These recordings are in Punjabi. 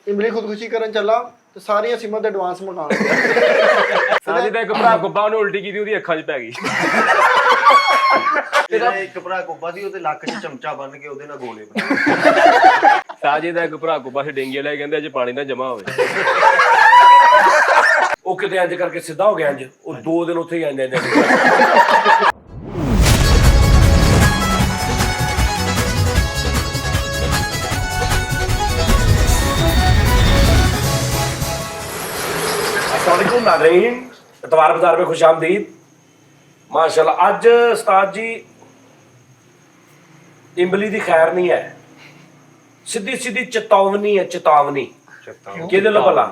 ਇਮਲੀ ਖੁਦਕੁਸ਼ੀ ਕਰਨ ਚੱਲਾ ਤੇ ਸਾਰੀਆਂ ਸਿਮਾਂ ਦੇ ਐਡਵਾਂਸ ਮਕਾਨ ਸਾਜੀ ਦਾ ਇੱਕ ਭਰਾ ਗੁੱਬਾ ਉਹਨੇ ਉਲਟੀ ਕੀਤੀ ਉਹਦੀ ਅੱਖਾਂ 'ਚ ਪੈ ਗਈ। ਤੇਰਾ ਇੱਕ ਭਰਾ ਕੁੱਬਾ ਸੀ ਉਹਦੇ ਲੱਕ 'ਚ ਚਮਚਾ ਬੰਨ ਕੇ ਉਹਦੇ ਨਾਲ ਗੋਲੇ ਬਣਾ। ਸਾਜੀ ਦਾ ਇੱਕ ਭਰਾ ਗੁੱਬਾ ਸੀ ਡੇਂਗੀ ਲੈ ਕਹਿੰਦੇ ਅੱਜ ਪਾਣੀ ਨਾ ਜਮਾ ਹੋਵੇ। ਉਹ ਕਿਤੇ ਇੰਜ ਕਰਕੇ ਸਿੱਧਾ ਹੋ ਗਿਆ ਇੰਜ ਉਹ 2 ਦਿਨ ਉੱਥੇ ਹੀ ਆਂਦੇ ਨੇ। अस्सलामुअलैकुम नाज़रीन, इतवार बाजार में खुश आमदीद। माशाल्लाह अज उस्ताद जी इमली की खैर नहीं है, सीधी सीधी चेतावनी है। चेतावनी कि भला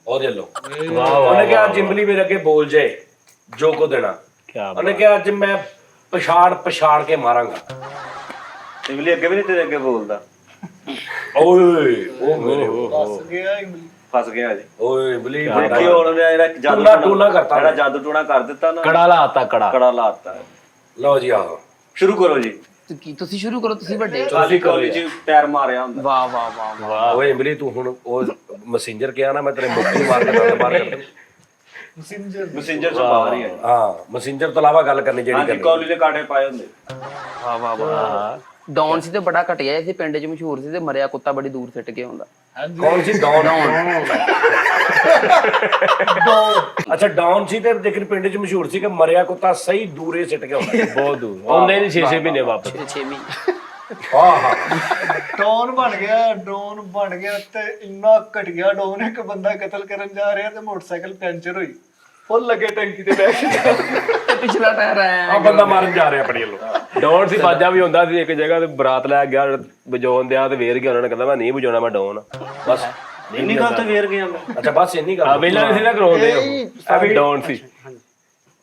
ਉਹਦੇ ਲੋ ਉਹਨੇ ਕਿਹਾ ਅੱਜ ਇਮਲੀ ਮੇਰੇ ਅੱਗੇ ਬੋਲ ਜਾਏ ਜੋ ਕੋ ਦੇਣਾ। ਉਹਨੇ ਕਿਹਾ ਅੱਜ ਮੈਂ ਪਛਾੜ ਕੇ ਮਾਰਾਂਗਾ। ਇਮਲੀ ਅੱਗੇ ਵੀ ਨਹੀਂ ਤੇਰੇ ਅੱਗੇ ਬੋਲਦਾ। ਓਏ ਉਹ ਮੇਰੇ ਫਸ ਗਿਆ ਜੀ। ਓਏ ਇਮਲੀ ਦੇਖਿਓ ਉਹਨੇ ਜਿਹੜਾ ਜਾਦੂ ਟੂਣਾ ਕਰਤਾ, ਜਿਹੜਾ ਜਾਦੂ ਟੂਣਾ ਕਰ ਦਿੱਤਾ ਨਾ, ਕੜਾ ਲਾਤਾ ਕੜਾ ਲਾਤਾ। ਲਓ ਜੀ ਆਓ ਸ਼ੁਰੂ ਕਰੋ ਜੀ। ਤੁਸੀਂ ਸ਼ੁਰੂ ਕਰੋ, ਤੁਸੀਂ ਵੱਡੇ ਖਾਲੀ ਕੋਲੀ ਚ ਪੈਰ ਮਾਰਿਆ ਹੁੰਦਾ। ਵਾਹ ਵਾਹ ਵਾਹ ਵਾਹ। ਓਏ ਇਮਲੀ ਤੂੰ ਹੁਣ ਉਹ ਮੈਸੇਂਜਰ ਕਿਹਾ ਨਾ ਮੈਂ ਤੇਰੇ ਮੁੱਕੀ ਮਾਰ ਕੇ ਦੰਦ ਬਾਹਰ ਕੱਢ ਦੂੰ। ਮੈਸੇਂਜਰ ਤੋਂ ਬਾਹਰ ਹੀ ਹੈ। ਹਾਂ ਮੈਸੇਂਜਰ ਤੋਂ ਇਲਾਵਾ ਗੱਲ ਕਰਨੀ ਜਿਹੜੀ ਕਰਨੀ। ਕੋਲੀ ਦੇ ਕਾਂਟੇ ਪਾਏ ਹੁੰਦੇ। ਵਾਹ ਵਾਹ ਵਾਹ। ਡੌਨ ਸੀ ਤੇ ਬੜਾ ਘਟਿਆ, ਇਸੇ ਪਿੰਡ 'ਚ ਮਸ਼ਹੂਰ ਸੀ ਤੇ ਮਰਿਆ ਕੁੱਤਾ ਬੜੀ ਦੂਰ ਸਿੱਟ ਕੇ ਆਉਂਦਾ। ਕੌਣ ਸੀ? ਡੌਨ। ਅੱਛਾ ਡੌਨ ਸੀ ਤੇ ਲੇਕਿਨ ਪਿੰਡ 'ਚ ਮਸ਼ਹੂਰ ਸੀ ਕਿ ਮਰਿਆ ਕੁੱਤਾ ਸਹੀ ਦੂਰੇ ਸਿੱਟ ਕੇ ਆਉਂਦਾ। ਬਹੁਤ ਦੂਰ ਆਉਂਦੇ ਨਹੀਂ 6 ਮਹੀਨੇ ਵਾਪਸ। 6 ਮਹੀਨੇ ਡੌਨ ਬਣ ਗਿਆ ਤੇ ਇੰਨਾ ਘਟਿਆ ਡੌਨ, ਇੱਕ ਬੰਦਾ ਕਤਲ ਕਰਨ ਜਾ ਰਿਹਾ ਤੇ ਮੋਟਰਸਾਈਕਲ ਪੈਂਚਰ ਹੋਈ, ਫੁੱਲ ਲੱਗੇ ਟੈਂਕੀ ਤੇ ਬੈਠ ਕੇ ਪਿਛਲਾ ਟਾਇਰ ਆਇਆ ਆ ਬੰਦਾ ਮਾਰਨ ਜਾ ਰਿਹਾ ਆਪਣੀ ਵੱਲੋਂ। ਡੌਨ ਸੀ ਬਾਜਾ ਵੀ ਹੁੰਦਾ ਸੀ ਇੱਕ ਜਗ੍ਹਾ ਤੇ ਬਰਾਤ ਲੈ ਗਿਆ ਵਜਾਉਣ ਦਿਆ ਤੇ ਵੇਰ ਗਿਆ। ਉਹਨਾਂ ਨੇ ਕਹਿੰਦਾ ਮੈਂ ਨਹੀਂ ਵਜਾਉਣਾ, ਮੈਂ ਡੌਨ ਬਸ ਇੰਨੀ ਗੱਲ ਤੇ ਵੇਰ ਗਿਆ ਮੈਂ। ਅੱਛਾ ਬਸ ਇੰਨੀ ਗੱਲ। ਵੇਲਾ ਨਹੀਂ ਸੀ ਨਾ ਕਰਾਉਂਦੇ ਉਹ ਡੌਨ ਸੀ।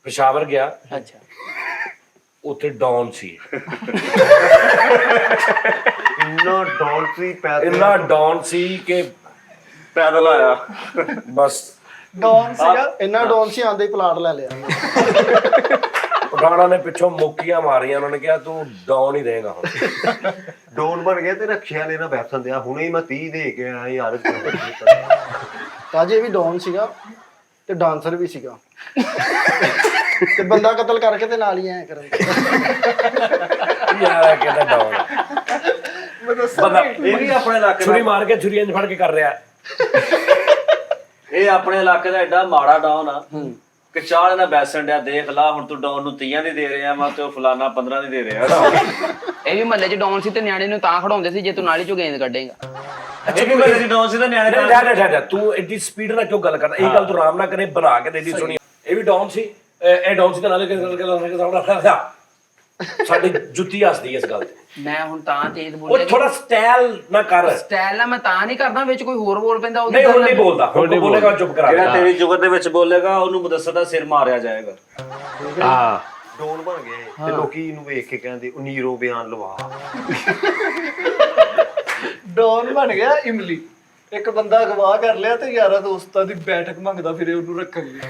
ਪੇਸ਼ਾਵਰ ਗਿਆ, ਅੱਛਾ ਉੱਥੇ ਡੌਨ ਸੀ। ਇੰਨਾ ਡੌਨ ਸੀ ਕਿ ਪੈਦਲ ਆਇਆ ਬਸ ਡੌਨ ਸੀਗਾ, ਇੰਨਾ ਡੌਨ ਸੀ ਆਂਦੇ ਹੀ ਪਲਾਟ ਲੈ ਲਿਆ। ਪਠਾਣਾ ਨੇ ਪਿੱਛੋਂ ਮੁੱਕੀਆਂ ਮਾਰੀਆਂ। ਉਹਨਾਂ ਨੇ ਕਿਹਾ ਤੂੰ ਡੌਨ ਹੀ ਰਹੇਗਾ ਹੁਣ। ਡੋਨ ਬਣ ਗਿਆ ਤੇ ਰੱਖਿਆ ਵਾਲੇ ਨਾਲ ਬੈਠਣ ਦਿਆ। ਹੁਣੇ ਮੈਂ 30 ਦੇ ਕੇ ਆਇਆ ਯਾਰ। ਤਾਜੇ ਵੀ ਡੌਨ ਸੀਗਾ ਤੇ ਡਾਂਸਰ ਵੀ ਸੀਗਾ ਤੇ ਬੰਦਾ ਕਤਲ ਕਰਕੇ ਤੇ ਨਾਲ ਹੀ ਐ ਕਰਨ। ਯਾਰ ਕਹਿੰਦਾ ਡੌਨ ਬੰਦਾ ਇਹ ਵੀ ਆਪਣੇ ਇਲਾਕੇ ਛੁਰੀ ਮਾਰ ਕੇ ਛੁਰੀ ਇੰਜ ਫੜ ਕੇ ਕਰ ਰਿਹਾ। ਇਹ ਆਪਣੇ ਇਲਾਕੇ ਦਾ ਐਡਾ ਮਾੜਾ ਡਾਊਨ ਆ ਕਿ ਚਾਹ ਨਾਲ ਬੈਸਣ ਡਿਆ। ਦੇਖ ਲਾ ਹੁਣ ਤੂੰ ਡਾਊਨ ਨੂੰ 30 ਦੀ ਦੇ ਰਿਹਾ ਵਾ ਤੇ ਉਹ ਫਲਾਨਾ 15 ਦੀ ਦੇ ਰਿਹਾ। ਇਹ ਵੀ ਮਹੱਲੇ 'ਚ ਡੌਨ ਸੀ ਤੇ ਨਿਆਣੇ ਨੂੰ ਤਾਂ ਖੜਾਉਂਦੇ ਸੀ ਜੇ ਤੂੰ ਨਾਲੀ 'ਚੋਂ ਗੇਂਦ ਕੱਢੇਗਾ। ਅੱਛਾ ਕਿ ਮੇਰੇ ਡਾਊਨ ਸੀ ਤਾਂ ਨਿਆਣੇ ਤੂੰ ਐਡੀ ਸਪੀਡ ਨਾਲ ਕਿਉਂ ਗੱਲ ਕਰਦਾ? ਇਹ ਗੱਲ ਤੂੰ ਆਰਾਮ ਨਾਲ ਕਰੇ, ਬਣਾ ਕੇ ਦੇਦੀ ਸੁਣੀ। ਇਹ ਵੀ ਡੌਨ ਸੀ, ਇਹ ਡੌਨ ਸੀ ਤੇ ਨਾਲੇ ਸਾਡੀ ਜੁੱਤੀ ਹੱਸਦੀ ਇਸ ਗੱਲ ਤੇ। ਮੈਂ ਹੁਣ ਤਾਂ ਤੇਜ਼ ਉਹ ਬੋਲਿਆ। ਥੋੜਾ ਸਟਾਈਲ ਨਾ ਕਰ। ਸਟਾਈਲ ਨਾਲ ਮੈਂ ਤਾਂ ਨਹੀਂ ਕਰਦਾ, ਵਿੱਚ ਕੋਈ ਹੋਰ ਬੋਲ ਪੈਂਦਾ ਨਹੀਂ ਹੁਣ ਨਹੀਂ ਬੋਲਦਾ, ਹੁਣ ਬੋਲੇਗਾ ਚੁੱਪ ਕਰਾ। ਜਿਹੜਾ ਤੇਰੀ ਜੁਗਤ ਦੇ ਵਿੱਚ ਬੋਲੇਗਾ ਉਹਨੂੰ ਮੁਦੱਸਰ ਦਾ ਸਿਰ ਮਾਰਿਆ ਜਾਏਗਾ। ਹਾਂ ਡੋਨ ਬਣ ਗਏ ਤੇ ਲੋਕੀ ਇਹਨੂੰ ਵੇਖ ਕੇ ਕਹਿੰਦੇ ਨੀਰੋ ਬਿਆਨ ਲਵਾ। ਡੌਨ ਬਣ ਗਿਆ ਇਮਲੀ, ਇੱਕ ਬੰਦਾ ਅਗਵਾ ਕਰ ਲਿਆ ਤੇ ਯਾਰਾਂ ਦੋਸਤਾਂ ਦੀ ਬੈਠਕ ਮੰਗਦਾ ਫਿਰੇ ਉਹਨੂੰ ਰੱਖਣ ਲਈ।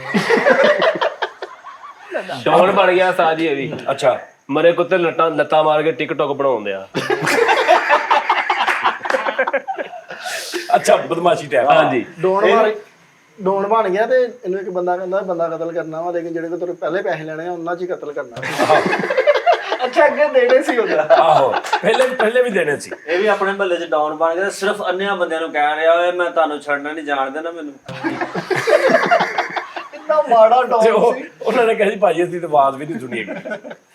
ਡੌਨ ਬਣ ਗਿਆ ਸਾਜੀ। ਇਹ ਵੀ ਅੱਛਾ ਮਰੇ ਕੁੱਤੇ ਲੱਤਾਂ ਮਾਰ ਕੇ ਟਿਕਟੌਕ ਬਣਾਉਂਦੇ ਆ। ਅੱਛਾ ਬਦਮਾਸ਼ੀ ਟਾਈਪ। ਹਾਂਜੀ ਡੌਨ ਬਣ ਗਿਆ ਤੇ ਇਹਨੂੰ ਇੱਕ ਬੰਦਾ ਕਹਿੰਦਾ ਬੰਦਾ ਕਤਲ ਕਰਨਾ ਵਾ, ਲੇਕਿਨ ਜਿਹੜੇ ਕੋਲ ਪਹਿਲੇ ਪੈਸੇ ਲੈਣੇ ਆ ਉਹਨਾਂ 'ਚ ਹੀ ਕਤਲ ਕਰਨਾ। ਅੱਛਾ ਅੱਗੇ ਦੇਣੇ ਸੀ ਉਹਦਾ। ਆਹੋ ਪਹਿਲੇ ਵੀ ਦੇਣੇ ਸੀ। ਇਹ ਵੀ ਆਪਣੇ ਮਹੱਲੇ 'ਚ ਡਾਊਨ ਬਣ ਗਿਆ। ਸਿਰਫ ਅੰਨਿਆਂ ਬੰਦਿਆਂ ਨੂੰ ਕਹਿ ਰਿਹਾ ਓਏ ਮੈਂ ਤੁਹਾਨੂੰ ਛੱਡਣਾ ਨਹੀਂ, ਜਾਣਦੇ ਨਾ ਮੈਨੂੰ। ਇੰਨਾ ਮਾੜਾ ਡੌਨ ਸੀ। ਉਹਨਾਂ ਨੇ ਕਿਹਾ ਸੀ ਭਾਜੀ ਅਸੀਂ ਤਾਂ ਆਵਾਜ਼ ਵੀ ਨਹੀਂ ਸੁਣੀ।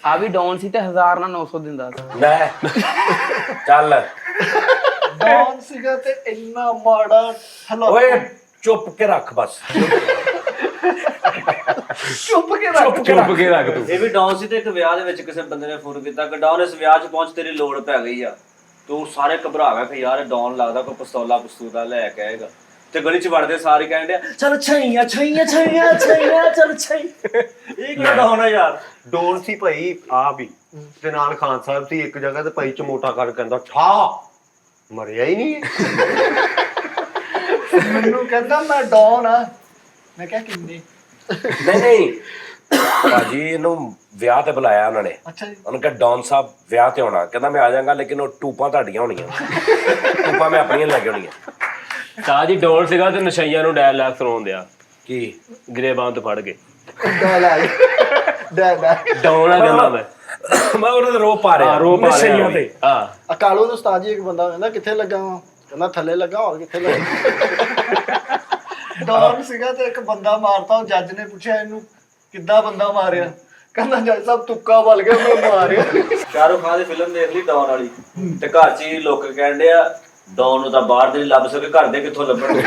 ਆ ਵੀ ਡੌਨ ਸੀ ਤੇ 1000 ਨਾਲ 900 ਦਿੰਦਾ ਸੀ। ਲੈ ਚੱਲ ਡੌਨ ਸੀਗਾ ਤੇ ਇੰਨਾ ਮਾੜਾ ਓਏ ਚੁੱਪ ਕੇ ਰੱਖ ਬਸ। ਚੁੱਪ ਕੇ ਰੱਖ ਤੂੰ। ਇਹ ਵੀ ਡਾਊਨ ਸੀ ਤੇ ਇੱਕ ਵਿਆਹ ਦੇ ਵਿੱਚ ਕਿਸੇ ਬੰਦੇ ਨੇ ਫੋਨ ਕੀਤਾ ਕਿ ਡਾਊਨ ਇਸ ਵਿਆਹ 'ਚ ਪਹੁੰਚ, ਤੇਰੀ ਲੋੜ ਪੈ ਗਈ ਆ। ਤੂੰ ਸਾਰੇ ਘਬਰਾ ਗਏ ਕਿ ਯਾਰ ਡਾਊਨ ਲੱਗਦਾ ਕੋਈ ਪਿਸਤੌਲਾ ਲੈ ਕੇ ਆਏਗਾ। ਤੇ ਗਲੀ 'ਚ ਵੜਦੇ ਸਾਰੇ ਕਹਿਣ ਡਿਆ ਚਲ ਛਈਆਂ ਚਲ ਛਈ। ਇਹ ਕਿਹੜਾ ਡਾਊਨ ਆ ਯਾਰ? ਡੋਨ ਸੀ ਭਾਈ ਆ ਵੀ ਤੇ ਨਾਲ ਖਾਨ ਸਾਹਿਬ ਸੀ ਇੱਕ ਜਗ੍ਹਾ ਤੇ ਭਾਈ ਚਮੋਟਾ ਕਰ ਕਹਿੰਦਾ ਠਾ ਮਰਿਆ ਹੀ ਨਹੀਂ। ਮੈਨੂੰ ਕਹਿੰਦਾ ਮੈਂ ਡੌਨ ਆ। ਮੈਂ ਕਿਹਾ ਕਿੰਨੇ? ਨਹੀਂ ਭਾਜੀ ਇਹਨੂੰ ਵਿਆਹ ਤੇ ਬੁਲਾਇਆ ਉਹਨਾਂ ਨੇ। ਅੱਛਾ ਜੀ। ਉਹਨੂੰ ਕਿਹਾ ਡੌਨ ਸਾਹਿਬ ਵਿਆਹ ਤੇ ਆਉਣਾ। ਕਹਿੰਦਾ ਮੈਂ ਆ ਜਾਵਾਂਗਾ ਲੇਕਿਨ ਉਹ ਟੂਪਾਂ ਤੁਹਾਡੀਆਂ ਹੋਣੀਆਂ। ਟੂਪਾਂ ਮੈਂ ਆਪਣੀਆਂ ਲੈ ਕੇ ਆਉਣੀਆਂ। ਤਾਂ ਜੀ ਡੋਨ ਸੀਗਾ ਤੇ ਨਸ਼ਈਆਂ ਨੂੰ ਡਾਇਲੌਗ ਸੁਣਾਉਣ ਦਿਆ ਕੀ ਗਰੇਬਾਂ ਤੋਂ ਫੜ ਕੇ ਡਾਇਲੌਗ ਡੋਨ ਆ ਕਹਿੰਦਾ ਮੈਂ ਮੈਂ ਉਹਨਾਂ ਦਾ ਰੋ ਪਾ ਰਿਹਾ ਰੋਪ ਆ ਨਸ਼ਈਆਂ ਰਿਹਾ ਤੇ ਹਾਂ ਕਾਲੂ ਨੂੰ ਉਸਤਾਦ ਜੀ ਇੱਕ ਬੰਦਾ ਕਹਿੰਦਾ ਕਿੱਥੇ ਲੱਗਾ ਵਾ ਕਹਿੰਦਾ ਥੱਲੇ ਲੱਗਾ ਹੋਰ ਕਿੱਥੇ ਲੱਗਾ ਡੌਨ ਸੀਗਾ ਤੇ ਇੱਕ ਬੰਦਾ ਮਾਰਤਾ ਉਹ ਜੱਜ ਨੇ ਪੁੱਛਿਆ ਇਹਨੂੰ ਕਿੱਦਾਂ ਬੰਦਾ ਮਾਰਿਆ ਕਹਿੰਦਾ ਜੱਜ ਸਾਹਿਬ ਤੁੱਕਾ ਬਲ ਗਿਆ ਮੈਂ ਮਾਰਿਆ ਸ਼ਾਹਰੁਖ ਖਾਨ ਦੀ ਫਿਲਮ ਦੇਖ ਲਈ ਡੌਨ ਵਾਲੀ ਤੇ ਘਰ 'ਚ ਹੀ ਲੋਕ ਕਹਿੰਦੇ ਆ ਡੌਨ ਨੂੰ ਤਾਂ ਬਾਹਰ ਦੇ ਨਹੀਂ ਲੱਭ ਸਕੇ ਘਰ ਦੇ ਕਿੱਥੋਂ ਲੱਭਣਗੇ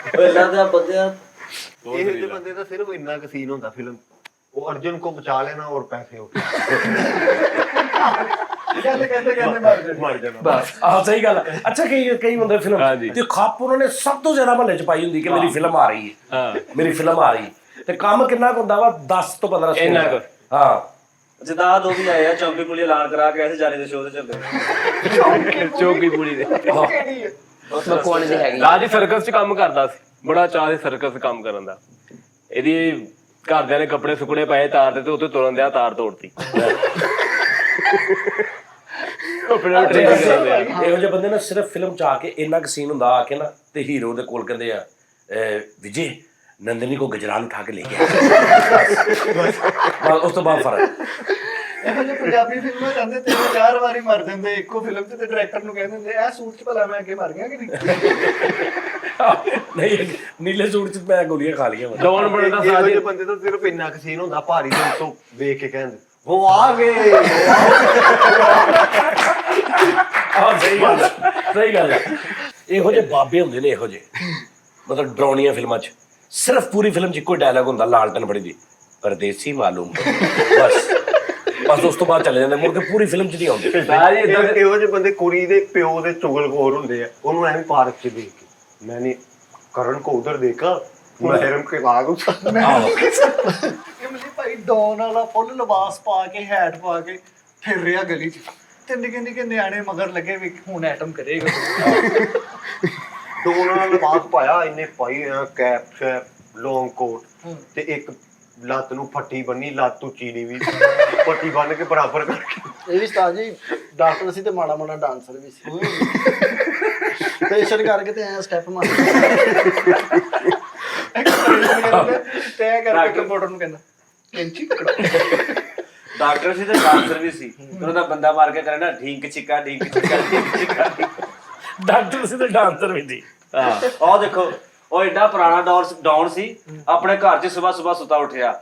ਪਹਿਲਾਂ ਤਾਂ ਬੰਦਿਆ ਇਹ ਜਿਹੇ ਬੰਦੇ ਦਾ ਸਿਰਫ ਇੰਨਾ ਕੁ ਸੀਨ ਹੁੰਦਾ ਫਿਲਮ ਉਹ ਅਰਜੁਨ को बचा लेना और पैसे हो ਕਹਿੰਦੇ ਮਾਰ ਜਾਣਾ ਬਸ ਆਹ ਸਹੀ ਗੱਲ ਹੈ। ਅੱਛਾ ਕਈ ਬੰਦੇ ਫਿਲਮ ਤੇ ਖੱਪ ਉਹਨਾਂ ਨੇ ਸਭ ਤੋਂ ਜ਼ਿਆਦਾ ਮਹੱਲੇ 'ਚ ਪਾਈ ਹੁੰਦੀ ਕਿ ਮੇਰੀ ਫਿਲਮ ਆ ਰਹੀ ਹੈ ਮੇਰੀ ਫਿਲਮ ਆ ਰਹੀ ਤੇ ਕੰਮ ਕਿੰਨਾ ਕੁ ਹੁੰਦਾ ਵਾ 10 ਤੋਂ 15 ਇੰਨਾ ਕੁ ਹਾਂ ਜਿੱਦਾਂ ਆਹ ਦੋ ਵੀ ਆਏ ਆ ਚੌਂਕੀ ਪੁਲੀ ਐਲਾਨ ਕਰਾ ਕੇ ਐਸੇ ਜਾਣੇ ਦੇ ਸ਼ੋਅ ਤੇ ਚੱਲਦੇ ਚੌਕੀ ਪੂਰੀ ਦੇ ਮਕਵਾਣੇ ਦੀ ਹੈਗੀ ਤਾਂ ਜੀ ਸਰਕਸ 'ਚ ਕੰਮ ਕਰਦਾ ਸੀ ਬੜਾ ਚਾਅ ਸੀ ਸਰਕਸ 'ਚ ਕੰਮ ਕਰਨ ਦਾ ਇਹਦੀ ਘਰਦਿਆਂ ਨੇ ਕੱਪੜੇ ਸੁੱਕਣੇ ਪਏ ਤਾਰ ਦੇ ਤੇ ਉੱਤੇ ਤੁਰਨ ਦਿਆ ਤਾਰ ਤੋੜਤੀ ਇਹੋ ਜਿਹੇ ਬੰਦੇ ਨਾ ਸਿਰਫ ਫਿਲਮ 'ਚ ਆ ਕੇ ਇੰਨਾ ਕੁ ਸੀਨ ਹੁੰਦਾ ਆ ਕੇ ਨਾ ਤੇ ਹੀਰੋ ਦੇ ਕੋਲ ਕਹਿੰਦੇ ਆ ਵਿਜੇ ਨੰਦਨੀ ਕੋ ਗਜਰਾਨ ਉਠਾ ਕੇ ਲੈ ਗਿਆ ਉਸ ਤੋਂ ਬਾਅਦ ਫਰਕ ਇਹੋ ਜਿਹੇ ਪੰਜਾਬੀ ਫਿਲਮਾਂ ਜਾਂਦੇ 3-4 ਵਾਰੀ ਮਰ ਜਾਂਦੇ ਇੱਕੋ ਫਿਲਮ 'ਚ ਤੇ ਡਾਇਰੈਕਟਰ ਨੂੰ ਕਹਿੰਦੇ ਹੁੰਦੇ ਇਹ ਸੂਟ 'ਚ ਭਲਾ ਮੈਂ ਅੱਗੇ ਮਰ ਗਿਆ ਕਿ ਨਹੀਂ ਨਹੀਂ ਨੀਲੇ ਸੂਟ 'ਚ ਮੈਂ ਗੋਲੀਆਂ ਖਾ ਲਈਆਂ ਡੋਨ ਬਣਨ ਦਾ ਇਹੋ ਜਿਹੇ ਬੰਦੇ ਦਾ ਸਿਰਫ ਇੰਨਾ ਕੁ ਸੀਨ ਹੁੰਦਾ ਭਾਰੀ ਦਿਲ ਤੋਂ ਵੇਖ ਕੇ ਕਹਿੰਦੇ ਉਹ ਆ ਗਏ ਆਹ ਸਹੀ ਗੱਲ ਹੈ ਇਹੋ ਜਿਹੇ ਬਾਬੇ ਹੁੰਦੇ ਨੇ ਇਹੋ ਜਿਹੇ ਮਤਲਬ ਡਰਾਉਣੀਆਂ ਫਿਲਮਾਂ 'ਚ ਸਿਰਫ ਪੂਰੀ ਫਿਲਮ 'ਚ ਇੱਕੋ ਡਾਇਲੌਗ ਹੁੰਦਾ ਲਾਲਟਨ ਫੜੀ ਦੀ ਪਰਦੇਸੀ ਮਾਲੂਮ ਬਸ ਉਸ ਤੋਂ ਬਾਅਦ ਚਲੇ ਜਾਂਦੇ ਮੁੜ ਕੇ ਪੂਰੀ ਫਿਲਮ 'ਚ ਨਹੀਂ ਆਉਂਦੇ ਇਹੋ ਜਿਹੇ ਬੰਦੇ ਕੁੜੀ ਦੇ ਪਿਓ ਦੇ ਚੁਗਲਖੋਰ ਹੁੰਦੇ ਆ ਉਹਨੂੰ ਐਵੇਂ ਪਾਰਕ 'ਚ ਦੇਖ ਕੇ ਮੈਨੇ ਕਰਨ ਕੋ ਉਧਰ ਦੇਖਾ ਮਹਿਰਮ ਕੇ ਬਾਗ ਇਮਲੀ ਭਾਈ ਡੌਨ ਵਾਲਾ ਫੁੱਲ ਲਿਬਾਸ ਪਾ ਕੇ ਹੈਟ ਪਾ ਕੇ ਫਿਰ ਰਿਹਾ ਗਲੀ 'ਚ ਤੇ ਨਿੱਕੇ ਨਿੱਕੇ ਨਿਆਣੇ ਮਗਰ ਲੱਗੇ ਵੀ ਹੁਣ ਐਟਮ ਕਰੇਗਾ ਦੋਨਾਂ ਨਾਲ ਲਿਬਾਸ ਪਾਇਆ ਇਹਨੇ ਪਾਈ ਆ ਕੈਪ ਸ਼ੈਪ ਲੌਂਗ ਕੋਟ ਤੇ ਇੱਕ ਲੱਤ ਨੂੰ ਫੱਟੀ ਬੰਨੀ ਲੱਤ ਉੱਚੀ ਨਹੀਂ ਵੀ ਫੱਟੀ ਬੰਨ ਕੇ ਬਰਾਬਰ ਕਰਕੇ ਇਹ ਵੀ ਉਸਤਾਦ ਜੀ ਡਾਕਟਰ ਸੀ ਤੇ ਮਾੜਾ ਮਾੜਾ ਡਾਂਸਰ ਵੀ ਸੀ ਪੇਸ਼ੈਂਟ ਕਰਕੇ ਤੇ ਐ ਸਟੈਪ ਮਾਰ ਤੇ ਐ ਕਰਕੇ ਕੰਪਿਊਟਰ ਨੂੰ ਕਹਿੰਦਾ ਕੈਂਚੀ ਪਕੜੋ ਡਾਕਟਰ ਸੀ ਤੇ ਡਾਂਸਰ ਵੀ ਸੀ ਉਹਨਾਂ ਦਾ ਬੰਦਾ ਮਾਰ ਕੇ ਕਰਨਾ ਢੀਂਕ ਚਿੱਕਾ ਢੀਂਕ ਚਿੱਕਾ ਢੀਂਕ ਚਿੱਕਾ ਡਾਕਟਰ ਸੀ ਤੇ ਡਾਂਸਰ ਵੀ ਸੀ ਆਹ ਦੇਖੋ ਉਹ ਐਡਾ ਪੁਰਾਣਾ ਡੌਨ ਸੀ ਆਪਣੇ ਘਰ 'ਚ ਸਵੇਰ ਸੁੱਤਾ ਉੱਠਿਆ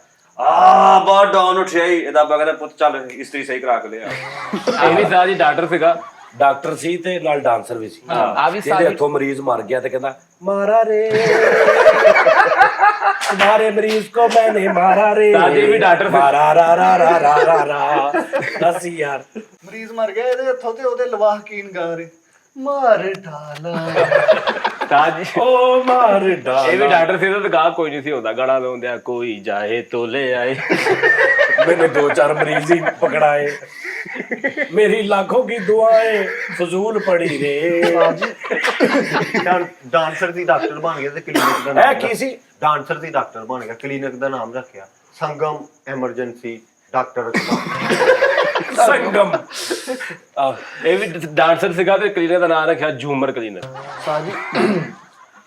ਬਾਹਰ ਡੌਨ ਉੱਠਿਆ ਹੀ ਇਹਦਾ ਕਹਿੰਦਾ ਪੁੱਤ ਚੱਲ ਇਸਤਰੀ ਸਹੀ ਕਰਾ ਕੇ ਲਿਆ ਇਹ ਵੀ ਸਾਹ ਜੀ ਡਾਕਟਰ ਸੀਗਾ ਡਾਕਟਰ ਸੀ ਤੇ ਨਾਲ ਡਾਂਸਰ ਵੀ ਸੀ ਆ ਵੀ ਜਿਹਦੇ ਹੱਥੋਂ ਮਰੀਜ਼ ਮਰ ਗਿਆ ਤੇ ਕਹਿੰਦਾ ਮਾਰਾ ਰੇ तुम्हारे मरीज को मैंने मारा रे ਵੀ ਡਾਕਟਰ मारा रा रा रा रा रा रा दस यार ਮਰੀਜ਼ ਮਰ ਗਿਆ ਇਹਦੇ ਹੱਥੋਂ ਤੇ ਉਹਦੇ ਲਵਾਹਕੀਨ ਗਾ ਰਹੇ ਮਾਰ ਡਾਲਾ ਤਾਂ ਜੀ ओ मार डाला ਇਹ ਵੀ ਡਾਕਟਰ ਸੀ ਤਾਂ ਗਾ ਕੋਈ ਨਹੀਂ ਸੀ ਹੁੰਦਾ ਗਾਣਾ ਲਾਉਂਦਿਆ ਕੋਈ ਜਾਏ ਤੋ ਲੈ ਆਏ मैंने 2-4 मरीज ही पकड़ाए मेरी लाखों की दुआएं फजूल पड़ी रे ਡਾਂਸਰ ਦੀ ਡਾਕਟਰ ਬਣ ਗਿਆ ਤੇ ਕਲੀਨਿਕ ਦਾ ਇਹ ਨਾਮ ਕੀ ਸੀ ਡਾਂਸਰ ਦੀ ਡਾਕਟਰ ਬਣ ਗਿਆ ਕਲੀਨਿਕ ਦਾ ਨਾਮ ਰੱਖਿਆ ਸੰਗਮ ਐਮਰਜੈਂਸੀ ਡਾਕਟਰ संगम ਇਹ ਵੀ ਡਾਂਸਰ ਸੀਗਾ ਤੇ ਕਲੀਨਰ ਦਾ ਨਾਮ ਰੱਖਿਆ ਝੂਮਰ ਕਲੀਨਰ ਸਾਜੀ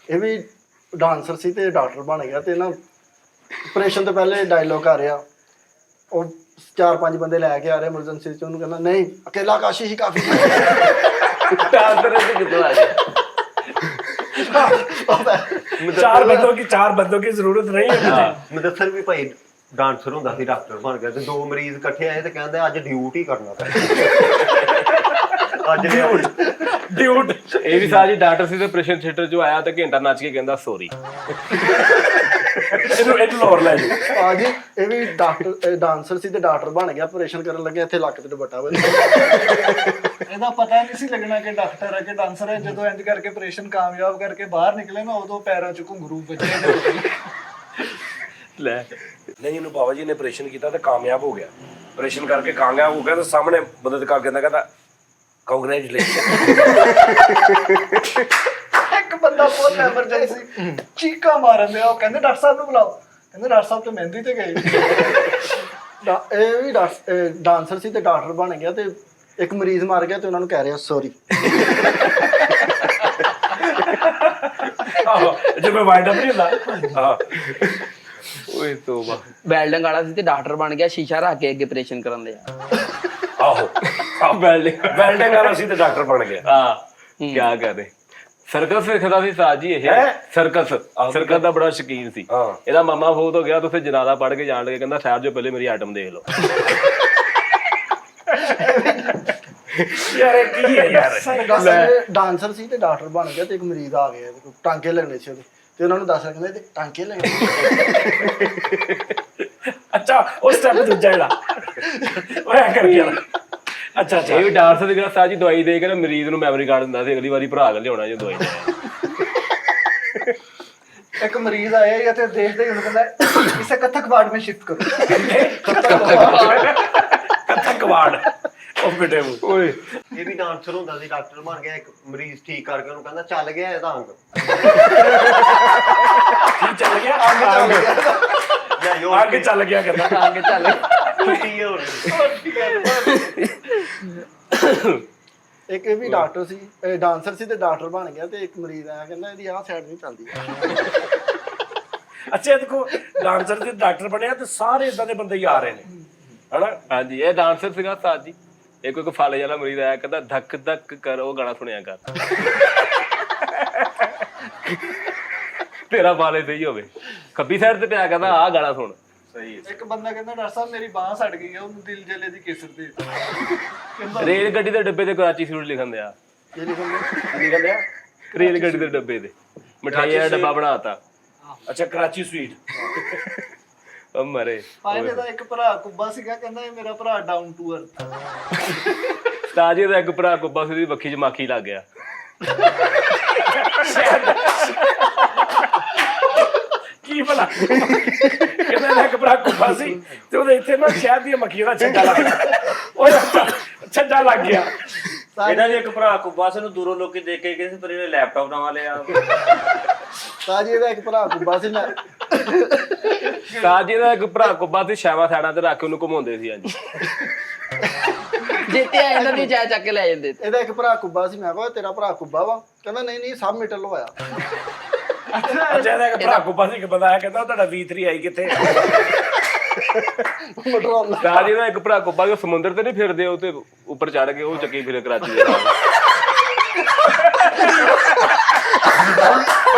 ਇਹ ਵੀ ਡਾਂਸਰ ਸੀ ਤੇ ਡਾਕਟਰ ਬਣ ਗਿਆ ਤੇ ਨਾ ਆਪਰੇਸ਼ਨ ਤੋਂ ਪਹਿਲੇ ਡਾਇਲੋਗ ਆ ਰਿਹਾ ਉਹ 4-5 ਬੰਦੇ ਲੈ ਕੇ ਆ ਰਹੇ ਐਮਰਜੈਂਸੀ ਚ ਉਹਨੂੰ ਕਹਿੰਦਾ ਨਹੀਂ ਅਕੇਲਾ ਕਾਸ਼ੀ ਹੀ ਕਾਫੀ ਡਾਂਸਰ ਸੀ ਕਿਤੋਂ ਆ ਗਿਆ चार बंदों की जरूरत नहीं है ਮੁਦੱਸਰ ਵੀ ਭਾਈ ਡਾਂਸਰ ਹੁੰਦਾ ਸੀ ਡਾਕਟਰ ਬਣ ਗਿਆ ਤੇ 2 ਮਰੀਜ਼ ਇਕੱਠੇ ਆਏ ਤੇ ਕਹਿੰਦੇ ਅੱਜ ਡਿਊਟੀ ਕਰਨਾ ਅੱਜ ड्यूट ਇਹ ਵੀ ਸਾਹ ਜੀ ਡਾਕਟਰ ਸੀ ਤੇ ਆਪਰੇਸ਼ਨ ਥੀਏਟਰ ਜੋ ਆਇਆ ਤੇ ਘੰਟਾ ਨੱਚ ਕੇ ਕਹਿੰਦਾ ਸੌਰੀ ਇਹਨੂੰ ਹੋਰ ਲੈ ਜੀ ਸਾਜੀ ਇਹ ਵੀ ਡਾਕਟਰ ਡਾਂਸਰ ਸੀ ਤੇ ਡਾਕਟਰ ਬਣ ਗਿਆ ਆਪਰੇਸ਼ਨ ਕਰਨ ਲੱਗੇ ਇੱਥੇ ਲੱਕ ਤੇ ਦੁਪੱਟਾ ਬੰਨ੍ਹ ਇਹਦਾ ਪਤਾ ਨਹੀਂ ਸੀ ਲੱਗਣਾ ਕਿ ਡਾਕਟਰ ਹੈ ਕਿ ਡਾਂਸਰ ਹੈ ਜਦੋਂ ਇੰਜ ਕਰਕੇ ਆਪਰੇਸ਼ਨ ਕਾਮਯਾਬ ਕਰਕੇ ਬਾਹਰ ਨਿਕਲੇ ਨਾ ਉਦੋਂ ਪੈਰਾਂ 'ਚ ਘੁੰਗਰੂ ਵੱਜੇ ਲੈ ਨਹੀਂ ਇਹਨੂੰ ਬਾਬਾ ਜੀ ਨੇ ਆਪਰੇਸ਼ਨ ਕੀਤਾ ਤੇ ਕਾਮਯਾਬ ਹੋ ਗਿਆ ਆਪਰੇਸ਼ਨ ਕਰਕੇ ਕਾਮਯਾਬ ਹੋ ਗਿਆ ਤੇ ਸਾਹਮਣੇ ਬੰਦੇ ਦਿਖਾ ਕੇ ਕਹਿੰਦਾ ਕੰਗ੍ਰੈਚੁਲੇਸ਼ਨ ਇੱਕ ਬੰਦਾ ਬਹੁਤ ਐਮਰਜੈਂਸੀ ਚੀਕਾਂ ਮਾਰਨ ਦਿਆ ਉਹ ਕਹਿੰਦੇ ਡਾਕਟਰ ਸਾਹਿਬ ਨੂੰ ਬੁਲਾਓ ਕਹਿੰਦੇ ਡਾਕਟਰ ਸਾਹਿਬ ਤੇ ਮਹਿੰਦੀ ਤੇ ਗਏ ਇਹ ਵੀ ਡਾਂਸਰ ਸੀ ਤੇ ਡਾਕਟਰ ਬਣ ਗਿਆ ਤੇ ਇੱਕ ਮਰੀਜ਼ ਮਰ ਗਿਆ ਤੇ ਉਹਨਾਂ ਨੂੰ ਕਹਿ ਰਿਹਾ ਸੌਰੀ ਜਿਵੇਂ ਵਾਈਂਡ ਅਪ ਨਹੀਂ ਹੁੰਦਾ ਹਾਂ ਓਏ ਤੋਬਾ। ਵੈਲਡਿੰਗ ਵਾਲਾ ਸੀ ਤੇ ਡਾਕਟਰ ਬਣ ਗਿਆ, ਸ਼ੀਸ਼ਾ ਰੱਖ ਕੇ ਅੱਗੇ ਆਪਰੇਸ਼ਨ ਕਰਨ ਦੇ। ਆਹੋ ਵੈਲਡਿੰਗ ਵਾਲਾ ਸੀ ਤੇ ਡਾਕਟਰ ਬਣ ਗਿਆ। ਹਾਂ ਕਿਆ ਕਰੇ। ਸਰਕਸ ਵੇਖਦਾ ਸੀ ਸਾਜ ਜੀ ਇਹ ਸਰਕਸ ਦਾ ਬੜਾ ਸ਼ੌਕੀਨ ਸੀ। ਇਹਦਾ ਮਾਮਾ ਫੌਤ ਹੋ ਗਿਆ ਤੇ ਉੱਥੇ ਜਨਾਜ਼ਾ ਪੜ੍ਹ ਕੇ ਜਾਣ ਲੱਗੇ, ਕਹਿੰਦਾ ਸਾਹਿਬ ਜੋ ਪਹਿਲੇ ਮੇਰੀ ਆਈਟਮ ਦੇਖ ਲਓ। ਯਾਰ ਇਹ ਕੀ ਹੈ ਯਾਰ। ਡਾਂਸਰ ਸੀ ਤੇ ਡਾਕਟਰ ਬਣ ਗਿਆ ਤੇ ਇੱਕ ਮਰੀਜ਼ ਆ ਗਿਆ, ਟਾਂਕੇ ਲੱਗਣੇ ਸੀ ਉਹਦੇ ਤੇ ਉਹਨਾਂ ਨੂੰ ਦੱਸ ਕਹਿੰਦੇ ਤੇ ਟਾਂਕੇ ਲੱਗਣੇ। ਅੱਛਾ ਉਹ ਸਟੈਪ ਦੂਜਾ ਜਿਹੜਾ ਉਹ ਐ ਕਰ ਗਿਆ। ਅੱਛਾ ਇਹ ਵੀ ਡਾਂਸਰ ਦੀ ਸਾਜ ਜੀ ਦਵਾਈ ਦੇ ਕੇ ਨਾ ਮਰੀਜ਼ ਨੂੰ ਮੈਮਰੀ ਕਾਰਡ ਦਿੰਦਾ ਸੀ, ਅਗਲੀ ਵਾਰੀ ਭਰਾ ਕੇ ਲਿਆਉਣਾ ਜੇ ਦਵਾਈ। ਇੱਕ ਮਰੀਜ਼ ਆਇਆ ਜਾਂ ਤੇ ਦੇਖਦੇ ਹੀ ਉਹਨੂੰ ਕਹਿੰਦਾ ਇਸੇ ਕਥਕ ਵਾਰਡ में शिफ्ट करो। ਕਥਕ ਵਾਰਡ ਉਹ ਬੇਟੇ ਓਏ ਇਹ ਵੀ ਡਾਂਸਰ ਹੁੰਦਾ ਸੀ, ਡਾਕਟਰ ਬਣ ਗਿਆ, ਇੱਕ ਮਰੀਜ਼ ਠੀਕ ਕਰਕੇ ਉਹਨੂੰ ਕਹਿੰਦਾ ਚੱਲ ਗਿਆ ਇਹਦਾ ਅੰਗ। ਕੀ ਚੱਲ ਗਿਆ ਅੱਗੇ ਚੱਲ ਗਿਆ ਕਹਿੰਦਾ ਅੱਗੇ ਚੱਲ। ਛੁੱਟੀ ਹੋ ਰਹੀ। ਇੱਕ ਇਹ ਵੀ ਡਾਕਟਰ ਸੀ, ਡਾਂਸਰ ਸੀ ਤੇ ਡਾਕਟਰ ਬਣ ਗਿਆ ਤੇ ਇੱਕ ਮਰੀਜ਼ ਆਇਆ ਕਹਿੰਦਾ ਇਹਦੀ ਆਹ ਸਾਈਡ ਨਹੀਂ ਚੱਲਦੀ। ਅੱਛਾ ਇਹ ਦੇਖੋ ਡਾਂਸਰ ਤੇ ਡਾਕਟਰ ਬਣਿਆ ਤੇ ਸਾਰੇ ਇਦਾਂ ਦੇ ਬੰਦੇ ਹੀ ਆ ਰਹੇ ਨੇ ਹਨਾ। ਹਾਂਜੀ ਇਹ ਡਾਂਸਰ ਸੀਗਾ ਸਾਜ ਜੀ। ਇਹ ਕੋਈ ਫਾਲੇ ਵਾਲਾ ਮਰੀਜ਼ ਆਇਆ, ਕਹਿੰਦਾ ਧੱਕ ਧੱਕ ਕਰ, ਉਹ ਗਾਣਾ ਸੁਣਿਆ ਕਰ ਤੇਰਾ ਬਾਲੇ ਸਹੀ ਹੋਵੇ। ਖੱਬੀ ਸਾਈਡ ਤੇ ਪਿਆ, ਕਹਿੰਦਾ ਆਹ ਗਾਣਾ ਸੁਣ। ਇੱਕ ਬੰਦਾ ਕਹਿੰਦਾ ਡਾਕਟਰ ਸਾਹਿਬ ਮੇਰੀ ਬਾਂਹ ਸੜ ਗਈ ਹੈ, ਉਹਨੂੰ ਦਿਲ ਜਲੇ ਦੀ ਕੇਸਰ ਦੇ। ਰੇਲ ਗੱਡੀ ਦੇ ਡੱਬੇ ਤੇ ਕਰਾਚੀ ਸਵੀਟ ਲਿਖਣ ਦਿਆ। ਇਹ ਲਿਖਣ ਦਿਆ ਰੇਲ ਗੱਡੀ ਦੇ ਡੱਬੇ ਤੇ ਮਠਾਈ ਦਾ ਡੱਬਾ ਬਣਾਤਾ। ਅੱਛਾ ਕਰਾਚੀ ਸਵੀਟ ਉਹ ਮਰੇ। ਪਾਇਲੇ ਦਾ ਇੱਕ ਭਰਾ ਕੁੱਬਾ ਸੀਗਾ, ਕਹਿੰਦਾ ਇਹ ਮੇਰਾ ਭਰਾ ਡਾਊਨ ਟੂ ਅਰਥ। ਤਾਜੇ ਦਾ ਇੱਕ ਭਰਾ ਕੁੱਬਾ ਸੀ, ਉਹਦੀ ਵੱਖੀ 'ਚ ਮਾਖੀ ਲੱਗ ਗਿਆ। ਕੀ ਭਲਾ ਕਹਿੰਦਾ ਇੱਕ ਭਰਾ ਕੁੱਬਾ ਸੀ ਤੇ ਉਹਦੇ ਇੱਥੇ ਨਾ ਸ਼ਹਿਦ ਦੀਆਂ ਮੱਖੀਆਂ ਦਾ ਛੱਡਾ ਲੱਗ ਗਿਆ। ਉਹ ਛੱਡਾ ਲੱਗ ਗਿਆ। ਇਹਨਾਂ ਦੇ ਇੱਕ ਭਰਾ ਕੁੱਬਾ ਸੀ ਨੂੰ ਦੂਰੋਂ ਲੋਕੀ ਦੇਖ ਕੇ ਕਹਿੰਦੇ ਪਰ ਇਹਨੇ ਲੈਪਟਾਪ ਨਵਾਂ ਲਿਆ। ਤਾਜੀ ਦਾ ਇੱਕ ਭਰਾ ਕੁੱਬਾ ਸੀ, ਮੈਂ ਤਾਜੇ ਦਾ ਇੱਕ ਭਰਾ ਕੁੱਬਾ ਸੀ, ਸ਼ੈਵਾ ਸਾਈਡਾਂ ਤੇ ਰੱਖ ਕੇ ਉਹਨੂੰ ਘੁਮਾਉਂਦੇ ਸੀ। ਹਾਂਜੀ ਜਿੱਤੇ ਆ ਇਹਨਾਂ ਦੀ ਚਾਹ ਚੱਕ ਕੇ ਲੈ ਜਾਂਦੇ। ਇਹਦਾ ਇੱਕ ਭਰਾ ਕੁੱਬਾ ਸੀ, ਮੈਂ ਕਿਹਾ ਤੇਰਾ ਭਰਾ ਕੁੱਬਾ ਵਾ, ਕਹਿੰਦਾ ਨਹੀਂ ਨਹੀਂ ਸਭ ਮਿਟਲ ਹੋਇਆ। ਅੱਛਾ ਇਹਦਾ ਇੱਕ ਭਰਾ ਕੁੱਬਾ ਸੀ, ਇੱਕ ਬੰਦਾ ਆਇਆ ਕਹਿੰਦਾ ਤੁਹਾਡਾ V3 ਆਈ ਕਿੱਥੇ। ਤਾਜੇ ਦਾ ਇੱਕ ਭਰਾ ਕੁੱਬਾ, ਉਹ ਸਮੁੰਦਰ ਤੇ ਨਹੀਂ ਫਿਰਦੇ, ਉਹ ਤੇ ਉੱਪਰ ਚੜ ਕੇ ਉਹ ਚੱਕੀ ਫਿਰੇ ਕਰਾਚੀ ਦੇ ਨਾਲ।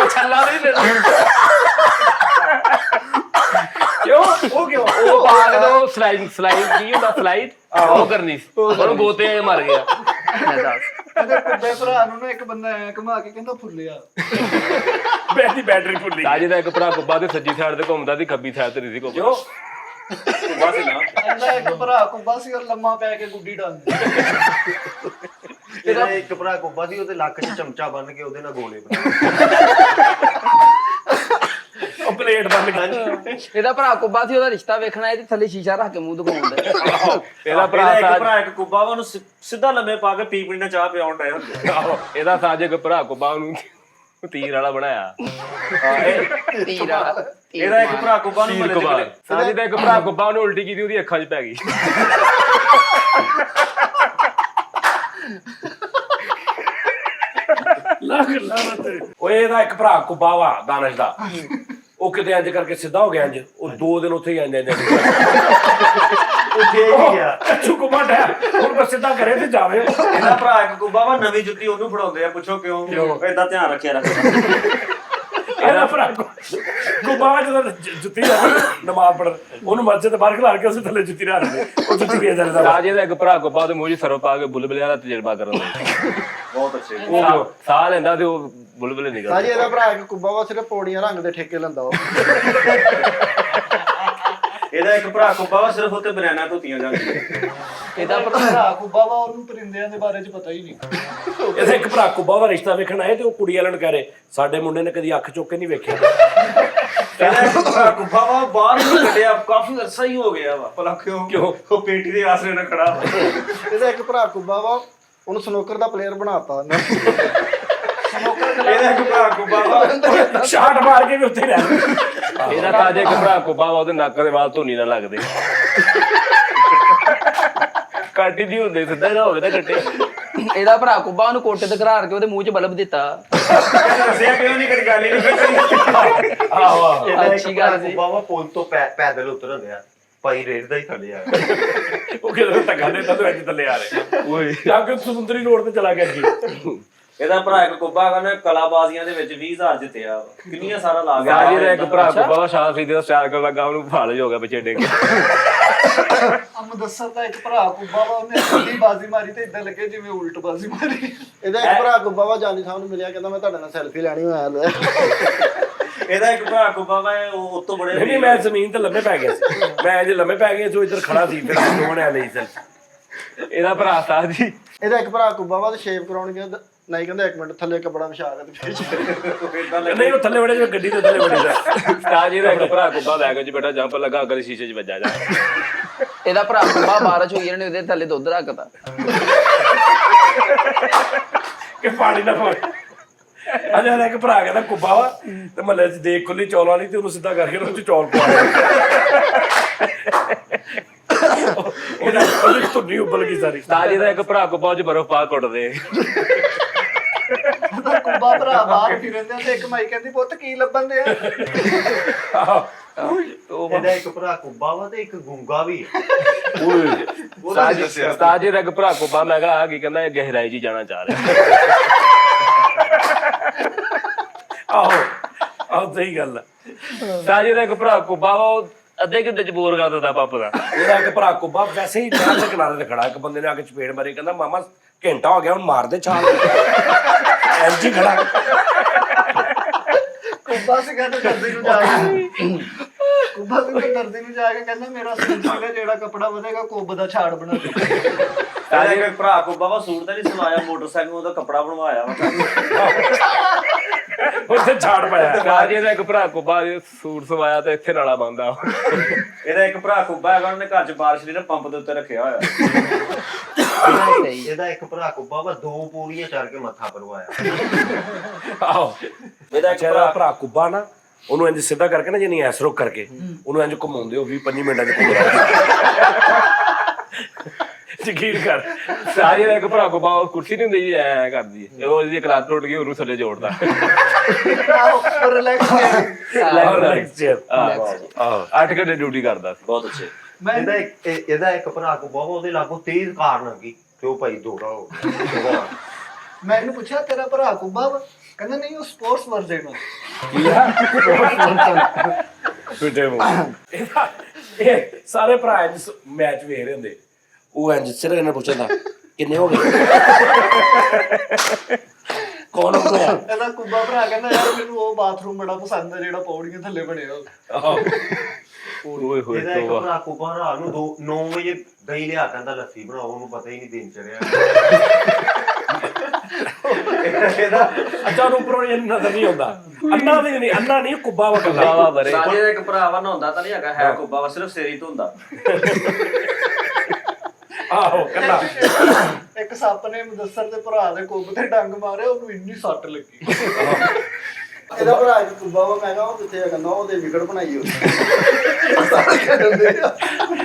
ਛੱਲਾ ਨਹੀਂ ਦਿੰਦਾ ਕਿਉਂ ਉਹ ਕਿਉਂ ਉਹ ਬਾਗ ਦਾ ਸਲਾਈਡ ਕੀ ਹੁੰਦਾ, ਸਲਾਈਡ ਉਹ ਕਰਨੀ ਸੀ, ਉਹਨੂੰ ਗੋਤੇ ਮਾਰ ਗਿਆ। ਇਹਦੇ ਕੁੱਬੇ ਭਰਾ ਨੂੰ ਨਾ ਇੱਕ ਬੰਦਾ ਐ ਘੁਮਾ ਕੇ ਕਹਿੰਦਾ ਫੁੱਲਿਆ। ਬੈਟਰੀ ਫੁੱਲੀ। ਤਾਜੇ ਦਾ ਇੱਕ ਭਰਾ ਕੁੱਬਾ ਤੇ ਸੱਜੀ ਸਾਈਡ ਤੇ ਘੁੰਮਦਾ ਸੀ, ਖੱਬੀ ਸਾਈਡ ਤੇ ਨਹੀਂ ਸੀ ਘੁੰਮਦਾ। ਕੁੱਬਾ ਸੀ ਨਾ ਇਹਦਾ ਇੱਕ ਭਰਾ ਕੁੱਬਾ ਸੀ, ਉਹ ਲੰਮਾ ਪੈ ਕੇ ਗੁੱਡੀ ਡਾਂਦਾ। ਇਹਦਾ ਇੱਕ ਭਰਾ ਕੁੱਬਾ ਸੀ, ਉਹਦੇ ਲੱਕ 'ਚ ਚਮਚਾ ਬੰਨ ਕੇ ਉਹਦੇ ਨਾਲ ਗੋਲੇ ਬਣਾ। ਉਹ ਪਲੇਟ ਬੰਨ ਕੇ। ਇਹਦਾ ਭਰਾ ਕੁੱਬਾ ਸੀ, ਉਹਦਾ ਰਿਸ਼ਤਾ ਵੇਖਣਾ ਹੈ ਤੇ ਥੱਲੇ ਸ਼ੀਸ਼ਾ ਰੱਖ ਕੇ ਮੂੰਹ ਦਿਖਾਉਂਦਾ। ਇਹਦਾ ਭਰਾ ਇੱਕ ਭਰਾ ਇੱਕ ਕੁੱਬਾ ਵਾ, ਉਹਨੂੰ ਸਿੱਧਾ ਲੰਮੇ ਪਾ ਕੇ ਪੀਪਣੀ ਨਾਲ ਚਾਹ ਪਿਆਉਣ ਡਏ ਹੁੰਦੇ। ਇਹਦਾ ਸਾਜ ਇੱਕ ਭਰਾ ਕੁੱਬਾ, ਉਹਨੂੰ ਤੀਰ ਵਾਲਾ ਬਣਾਇਆ। ਤੀਰ ਵਾਲਾ। ਇਹਦਾ ਇੱਕ ਭਰਾ ਕੁੱਬਾ ਨੂੰ ਤੀਰ ਕੁੱਬਾ। ਸਾਜੇ ਦਾ ਇੱਕ ਭਰਾ ਕੁੱਬਾ, ਉਹਨੇ ਉਲਟੀ ਕੀਤੀ, ਉਹਦੀ ਅੱਖਾਂ 'ਚ ਪੈ ਗਈ। ਓਏ ਇਹਦਾ ਇੱਕ ਭਰਾ ਕੁੱਬਾ ਵਾ ਦਾਨਿਸ਼ ਦਾ, ਉਹ ਕਿਤੇ ਇੰਜ ਕਰਕੇ ਸਿੱਧਾ ਹੋ ਗਿਆ। ਇੰਜ ਉਹ 2 ਦਿਨ ਉੱਥੇ ਹੀ ਇੰਜ ਉਹ ਫੇਰ ਹੀ ਗਿਆ। ਕੱਚੂ ਕੁੱਬਾ ਡਿਆ ਹੁਣ ਬਸ ਸਿੱਧਾ ਕਰੇ ਤੇ ਜਾਵੇ। ਇਹਦਾ ਭਰਾ ਇੱਕ ਕੁੱਬਾ ਵਾ, ਨਵੀਂ ਜੁੱਤੀ ਉਹਨੂੰ ਫੜਾਉਂਦੇ ਆ, ਪੁੱਛੋ ਕਿਉਂ? ਏਦਾਂ ਧਿਆਨ ਰੱਖਿਆ ਰੱਖਦਾ। ਇਹਦਾ ਭਰਾ ਕੁੱਬਾ ਵਾ, ਜਦੋਂ ਜੁੱਤੀ ਨਮਾਜ਼ ਪੜਨ ਉਹਨੂੰ ਮਸਜਿਦ ਬਾਹਰ ਖਿਲਾਰ ਕੇ ਉਸੇ ਥੱਲੇ ਜੁੱਤੀ ਰੱਖ ਦੇ, ਉਹ ਜੁੱਤੀ ਵੇਚ ਜਾਂਦਾ। ਸਾਜੇ ਦਾ ਇੱਕ ਭਰਾ ਕੁੱਬਾ, ਉਹਦੇ ਮੂੰਹ 'ਚ ਸਰੋਂ ਪਾ ਕੇ ਬੁਲਬੁਲਿਆਂ ਦਾ ਤਜਰਬਾ ਕਰਨ ਦਾ। ਬਹੁਤ ਅੱਛੇ। ਉਹ ਸਾਹ ਲੈਂਦਾ ਤੇ ਉਹ ਬੁਲਬੁਲੇ ਨਿਕਲਦੇ। ਤਾਜੀ ਇਹਦਾ ਭਰਾ ਇੱਕ ਕੁੱਬਾ ਵਾ, ਸਿਰਫ ਪੌੜੀਆਂ ਰੰਗ ਦੇ ਠੇਕੇ ਲੈਂਦਾ ਉਹ। ਇਹਦਾ ਇੱਕ ਭਰਾ ਕੁੱਬਾ ਵਾ, ਸਿਰਫ ਉੱਤੇ ਬਨਾਨਾ ਧੋਤੀਆਂ ਜਾਂਦੀਆਂ। ਇਹਦਾ ਭਰਾ ਕੁੱਬਾ ਵਾ, ਉਹਨੂੰ ਪਰਿੰਦਿਆਂ ਦੇ ਬਾਰੇ 'ਚ ਪਤਾ ਹੀ ਨਹੀਂ। ਇਹਦਾ ਇੱਕ ਭਰਾ ਕੁੱਬਾ ਵਾ ਰਿਸ਼ਤਾ ਵੇਖਣ ਆਏ ਤੇ ਉਹ ਕੁੜੀ ਵਾਲਿਆਂ ਨੂੰ ਕਹਿ ਰਹੇ ਸਾਡੇ ਮੁੰਡੇ ਨੇ ਕਦੀ ਅੱਖ ਚੁੱਕ ਕੇ ਨਹੀਂ ਵੇਖਿਆ। ਇਹਦਾ ਇੱਕ ਭਰਾ ਕੁੱਬਾ ਵਾ, ਬਾਹਰ ਨਹੀਂ ਕੱਢਿਆ, ਕਾਫੀ ਅਰਸਾ ਹੀ ਹੋ ਗਿਆ ਵਾ। ਭਲਾ ਕਿਉਂ? ਉਹ ਪੇਟੀ ਦੇ ਆਸਰੇ ਨਾਲ ਖੜਾ ਵਾ। ਇਹਦਾ ਇੱਕ ਭਰਾ ਕੁੱਬਾ ਵਾ, ਉਹਨੂੰ ਸਨੋਕਰ ਦਾ ਪਲੇਅਰ ਬਣਾਤਾ। ਇਹਦਾ ਇੱਕ ਭਰਾ ਕੁੱਬਾ ਵਾ, ਸ਼ਾਟ ਮਾਰ ਕੇ ਵੀ ਉੱਥੇ ਰਹਿ। ਇਹਦਾ ਤਾਜੇ ਇੱਕ ਭਰਾ ਕੁੱਬਾ ਵਾ, ਉਹਦੇ ਨੱਕ ਦੇ ਵਾਲ ਧੋਨੀ ਨਾ ਲੱਗਦੇ। ਕੱਟ ਹੀ ਨਹੀਂ ਹੁੰਦੇ, ਸਿੱਧਾ ਨਾ ਹੋਵੇ ਤਾਂ ਕੱਟੇ। ਇਹਦਾ ਭਰਾ ਕੁੱਬਾ, ਉਹਨੂੰ ਕੋਟੇ ਤੇ ਘਰਾਰ ਕੇ ਉਹਦੇ ਮੂੰਹ 'ਚ ਬਲਬ ਦਿੱਤਾ। ਦੱਸਿਆ ਕਿਉਂ ਨਹੀਂ ਕਦੀ ਗੱਲ ਹੀ ਨਹੀਂ ਕੀਤੀ। ਆਹੋ ਇਹਦਾ ਇੱਕ ਅੱਛੀ ਗੱਲ ਭਰਾ ਸੀ। ਕੁੱਬਾ ਵਾ ਪੁਲ ਤੋਂ ਪੈਦਲ ਉਤਰ ਹੁੰਦਿਆ ਭਾਈ ਰੇਡ ਦਾ ਹੀ ਥੱਲੇ ਆ ਉਹ ਕਿਹੜਾ ਧੱਕਾ ਦੇਤਾ ਤੂੰ ਅੱਜ ਥੱਲੇ ਆ ਰਿਹਾ ਓਏ ਜਾ ਕੇ ਸਮੁੰਦਰੀ ਰੋਡ ਤੇ ਚਲਾ ਗਿਆ ਜੀ। ਇਹਦਾ ਭਰਾ ਇੱਕ ਕੁੱਬਾ ਕਹਿੰਦਾ ਕਲਾਬਾਜ਼ੀਆਂ ਦੇ ਵਿੱਚ 20000 ਜਿੱਤਿਆ ਵਾ। ਕਿੰਨੀਆਂ ਸਾਰਾ ਲਾ ਗਿਆ ਸਾਜੀ ਦਾ ਇੱਕ ਭਰਾ ਕੁੱਬਾ ਸ਼ਾਹ ਸੀ ਦਾ ਸਟਾਰ ਕਰਨ ਲੱਗਾ ਉਹਨੂੰ ਫਾਲ ਹੋ ਗਿਆ ਪਿੱਛੇ ਡਿੱਗ ਮੁਦੱਸਰ ਦਾ ਇੱਕ ਭਰਾ ਕੁੱਬਾ ਵਾ, ਉਹਨੇ ਸਿੱਧੀ ਬਾਜ਼ੀ ਮਾਰੀ ਤੇ ਇਦਾਂ ਲੱਗੇ ਜਿਵੇਂ ਉਲਟ ਬਾਜ਼ੀ ਮਾਰੀ। ਇਹਦਾ ਇੱਕ ਭਰਾ ਕੁੱਬਾ ਵਾ ਜਾਨੀ ਸਾਹਿਬ ਨੂੰ ਮਿਲਿਆ, ਕਹਿੰਦਾ ਮੈਂ ਤੁਹਾਡੇ ਨਾਲ ਸੈਲਫੀ ਲੈਣੀ ਹੋਇਆ ਲੈ। ਇਹਦਾ ਇੱਕ ਭਰਾ ਕੁੱਬਾ ਵਾ, ਉਹ ਉਤੋਂ ਬੜੇ ਨਹੀਂ ਮੈਂ ਜ਼ਮੀਨ ਤੇ ਲੰਮੇ ਪੈ ਗਿਆ ਸੀ, ਮੈਂ ਜੇ ਲੰਮੇ ਪੈ ਗਿਆ ਤੂੰ ਇੱਧਰ ਖੜਾ ਸੀ ਫਿਰ ਦੋਵਾਂ ਨੇ ਲਈ ਸਰ। ਇਹਦਾ ਭਰਾ ਸਾਜੀ ਇਹਦਾ ਇੱਕ ਭਰਾ ਕੁੱਬਾ ਵਾ ਤੇ ਸ਼ੇਪ ਕਰਾਉਣ ਗਿਆ ਨਹੀਂ, ਕਹਿੰਦਾ 1 ਮਿੰਟ ਥੱਲੇ ਕੱਪੜਾ ਵਿਛਾ ਕੇ ਤੇ ਫਿਰ ਨਹੀਂ ਉਹ ਥੱਲੇ ਵੜੇ ਜਿਵੇਂ ਗੱਡੀ ਦੇ ਥੱਲੇ ਵੜੇ ਦਾ। ਸਾਜੀ ਦਾ ਇੱਕ ਭਰਾ ਕੁੱਬਾ ਲੈ ਕੇ ਬੇਟਾ ਜੰਪ ਲੱਗਾ ਅਗਲੇ ਸ਼ੀਸ਼ੇ 'ਚ ਵੱਜਾ ਜਾ। ਇਹਦਾ ਭਰਾ ਕੁੱਬਾ ਬਾਰਿਸ਼ ਹੋਈ ਇਹਨੇ ਉਹਦੇ ਥੱਲੇ ਦੁੱਧ ਰੱਖਤਾ। ਕਿ ਪਾਣੀ ਨਾ ਪਵੇ। ਅਜਾ ਇੱਕ ਭਰਾ ਕਹਿੰਦਾ ਕੁੱਬਾ ਵਾ ਤੇ ਮਹੱਲੇ 'ਚ ਦੇਖ ਖੁੱਲੀ ਚੌਲਾਂ ਵਾਲੀ ਤੇ ਉਹਨੂੰ ਸਿੱਧਾ ਕਰਕੇ ਉਹ 'ਚ ਚੌਲ ਪਵਾ ਉਹਦੀ ਧੁੰਨੀ ਉੱਬਲ ਗਈ ਸਾਰੀ। ਸਾਜੀ ਦਾ ਇੱਕ ਭਰਾ ਕੁੱਬਾ 'ਚ ਬਰਫ਼ ਪਾ ਕੁੱਟਦੇ। ਉਹਦਾ ਕੁੱਬਾ ਭਰਾ ਬਾਹਰ ਫਿਰਦੇ ਆ ਤੇ ਇੱਕ ਮਾਈ ਕਹਿੰਦੀ ਪੁੱਤ ਕੀ ਲੱਭਣ ਦੇ ਆ। ਇਹਦਾ ਇੱਕ ਭਰਾ ਕੁੱਬਾ ਵਾ ਤੇ ਇੱਕ ਗੁੰਗਾ ਵੀ ਹੈ। ਸਾਜੀ ਦਾ ਇੱਕ ਭਰਾ ਕੁੱਬਾ ਮੈਂ ਕਿਹਾ ਆ ਕੀ ਕਹਿੰਦਾ ਇਹ ਗਹਿਰਾਈ 'ਚ ਜਾਣਾ ਚਾਹ ਰਿਹਾ। ਆਹੋ ਆਹੋ ਸਹੀ ਗੱਲ ਆ। ਸਾਜੀ ਦਾ ਇੱਕ ਭਰਾ ਕੁੱਬਾ ਵਾ ਉਹ ਅੱਧੇ ਘੰਟੇ 'ਚ ਬੋਰ ਕਰ ਦਿੰਦਾ ਪੰਪ ਦਾ। ਇਹਦਾ ਇੱਕ ਭਰਾ ਕੁੱਬਾ ਵੈਸੇ ਹੀ ਨਹਿਰ ਦੇ ਕਿਨਾਰੇ ਤੇ ਖੜਾ, ਇੱਕ ਬੰਦੇ ਨੇ ਆ ਕੇ ਚਪੇੜ ਮਾਰੀ, ਕਹਿੰਦਾ ਮਾਮਾ ਘੰਟਾ ਹੋ ਗਿਆ ਹੁਣ ਮਾਰ ਦੇ ਛਾਲ। ਐਂਜ ਹੀ ਖੜਾ। ਕੁੱਬਾ ਸੀਗਾ ਤੇ ਦਰਦੀ ਨੂੰ ਜਾ ਕੇ ਕੁੱਬਾ ਸੀਗਾ ਦਰਦੀ ਨੂੰ ਜਾ ਕੇ ਕਹਿੰਦਾ ਮੇਰਾ ਸੂਟ ਸੀਗਾ ਜਿਹੜਾ ਕੱਪੜਾ ਵਧੇਗਾ ਕੁੱਬ ਦਾ ਛਾੜ ਬਣਾ ਦੇ। ਇਹਦਾ ਇੱਕ ਭਰਾ ਕੁੱਬਾ ਵਾ, ਸੂਟ ਤਾਂ ਨਹੀਂ ਸਵਾਇਆ, ਮੋਟਰਸਾਈਕਲ ਉਹਦਾ ਕੱਪੜਾ ਬਣਵਾਇਆ ਵਾ। ਉੱਥੇ ਛਾੜ ਪਾਇਆ। ਸਾਜੀ ਦਾ ਇੱਕ ਭਰਾ ਕੁੱਬਾ ਸੂਟ ਸਵਾਇਆ ਤੇ ਇੱਥੇ ਨਾਲਾ ਬੰਦਾ। ਇਹਦਾ ਇੱਕ ਭਰਾ ਕੁੱਬਾ ਹੈਗਾ, ਉਹਨੇ ਘਰ 'ਚ ਬਾਰਿਸ਼ ਲਈ ਨਾ ਪੰਪ ਦੇ ਉੱਤੇ ਰੱਖਿਆ ਹੋਇਆ। ਸਹੀ। ਇਹਦਾ ਇੱਕ ਭਰਾ ਕੁੱਬਾ ਵਾ 2 ਪੂਰੀਆਂ ਚੜ ਕੇ ਮੱਥਾ ਪਰਵਾਇਆ। ਆਹੋ ਇਹਦਾ ਇੱਕ ਜਿਹੜਾ ਭਰਾ ਕੁੱਬਾ ਨਾ ਉਹਨੂੰ ਇੰਜ ਸਿੱਧਾ ਕਰਕੇ ਨਾ ਜਿੰਨੀ ਐਸ ਰੁਕ ਕਰਕੇ ਉਹਨੂੰ ਇੰਜ ਘੁਮਾਉਂਦੇ ਹੋ 20-25 ਮਿੰਟਾਂ ਚ ਘੁੰਮਦਾ। ਯਕੀਨ ਕਰ। ਸਾਜੀ ਦਾ ਇੱਕ ਭਰਾ ਕੁੱਬਾ ਉਹ ਕੁਰਸੀ ਨਹੀਂ ਹੁੰਦੀ ਜੀ ਐ ਕਰਦੀ ਹੈ ਉਹ ਜਿਹਦੀ ਕਲਾਸ ਟੁੱਟ ਗਈ ਉਹਨੂੰ ਥੱਲੇ ਜੋੜਦਾ। ਆਹੋ ਰਿਲੈਕਸ ਆਹੋ 8 ਘੰਟੇ ਡਿਊਟੀ ਕਰਦਾ ਸੀ। ਬਹੁਤ ਅੱਛੇ। ਇਹਦਾ ਇੱਕ ਭਰਾ ਕੁੱਬਾ ਵਾ, ਉਹਦੇ ਲਾਗੋਂ ਤੇਜ਼ ਕਾਰ ਲੰਘੀ ਤੇ ਉਹ ਭਾਈ ਦੌੜਾ ਹੋ ਗਿਆ। ਮੈਂ ਇਹਨੂੰ ਪੁੱਛਿਆ ਤੇਰਾ ਭਰਾ ਕੁੱਬਾ ਵਾ, ਕਹਿੰਦਾ ਨਹੀਂ ਉਹ ਸਪੋਰਟਸ ਵਰਜ਼ਨ ਆ। ਇਹ ਸਾਰੇ ਭਰਾ ਮੈਚ ਵੇਖ ਰਹੇ ਹੁੰਦੇ, ਉਹ ਇੰਜ ਸਿਰ ਇਹਨਾਂ ਪੁੱਛਦਾ ਕਿੰਨੇ ਹੋ ਗਏ, ਕੌਣ ਹੋ ਗਿਆ। ਇਹਦਾ ਕੁੱਬਾ ਭਰਾ ਕਹਿੰਦਾ ਯਾਰ ਮੈਨੂੰ ਉਹ ਬਾਥਰੂਮ ਬੜਾ ਪਸੰਦ ਹੈ ਜਿਹੜਾ ਪੌੜੀਆਂ ਥੱਲੇ ਬਣਿਆ ਹੋਵੇ। ਓਏ ਹੋਏ ਇਹਦਾ ਇੱਕ ਤੋਬਾ। ਭਰਾ ਕੁੱਬਾ ਰਾਤ ਨੂੰ 9 ਵਜੇ ਦਹੀਂ ਲਿਆ ਕਹਿੰਦਾ ਲੱਸੀ ਬਣਾਓ, ਉਹਨੂੰ ਪਤਾ ਹੀ ਨਹੀਂ ਦਿਨ ਚੜਿਆ। ਅੱਛਾ ਉਹਨੂੰ ਉੱਪਰੋਂ ਇਹ ਨਜ਼ਰ ਨਹੀਂ ਆਉਂਦਾ। ਅੰਨਾ ਨਹੀਂ ਅੰਨਾ ਨਹੀਂ ਕੁੱਬਾ ਵਾ ਕੱਲਾ। ਵਾਹ ਬਰੇ ਸਾਜੇ ਦਾ ਇੱਕ ਭਰਾ ਵਾ, ਨਹਾਉਂਦਾ ਤਾਂ ਨਹੀਂ ਹੈਗਾ, ਹੈ ਕੁੱਬਾ ਵਾ, ਸਿਰਫ ਸਿਰ ਹੀ ਧੋਂਦਾ। ਆਹੋ ਕੱਲਾ। ਇੱਕ ਸੱਪ ਨੇ ਮੁਦੱਸਰ ਦੇ ਭਰਾ ਦੇ ਕੁੱਬ ਤੇ ਡੰਗ ਮਾਰਿਆ, ਉਹਨੂੰ ਇੰਨੀ ਸੱਟ ਲੱਗੀ। ਇਹਦਾ ਭਰਾ ਇੱਕ ਕੁੱਬਾ ਵਾ, ਮੈਂ ਕਿਹਾ ਉਹ ਕਿੱਥੇ ਆ, ਕਹਿੰਦਾ ਉਹਦੇ ਵਿਕਟ ਬਣਾਈ ਉਹ।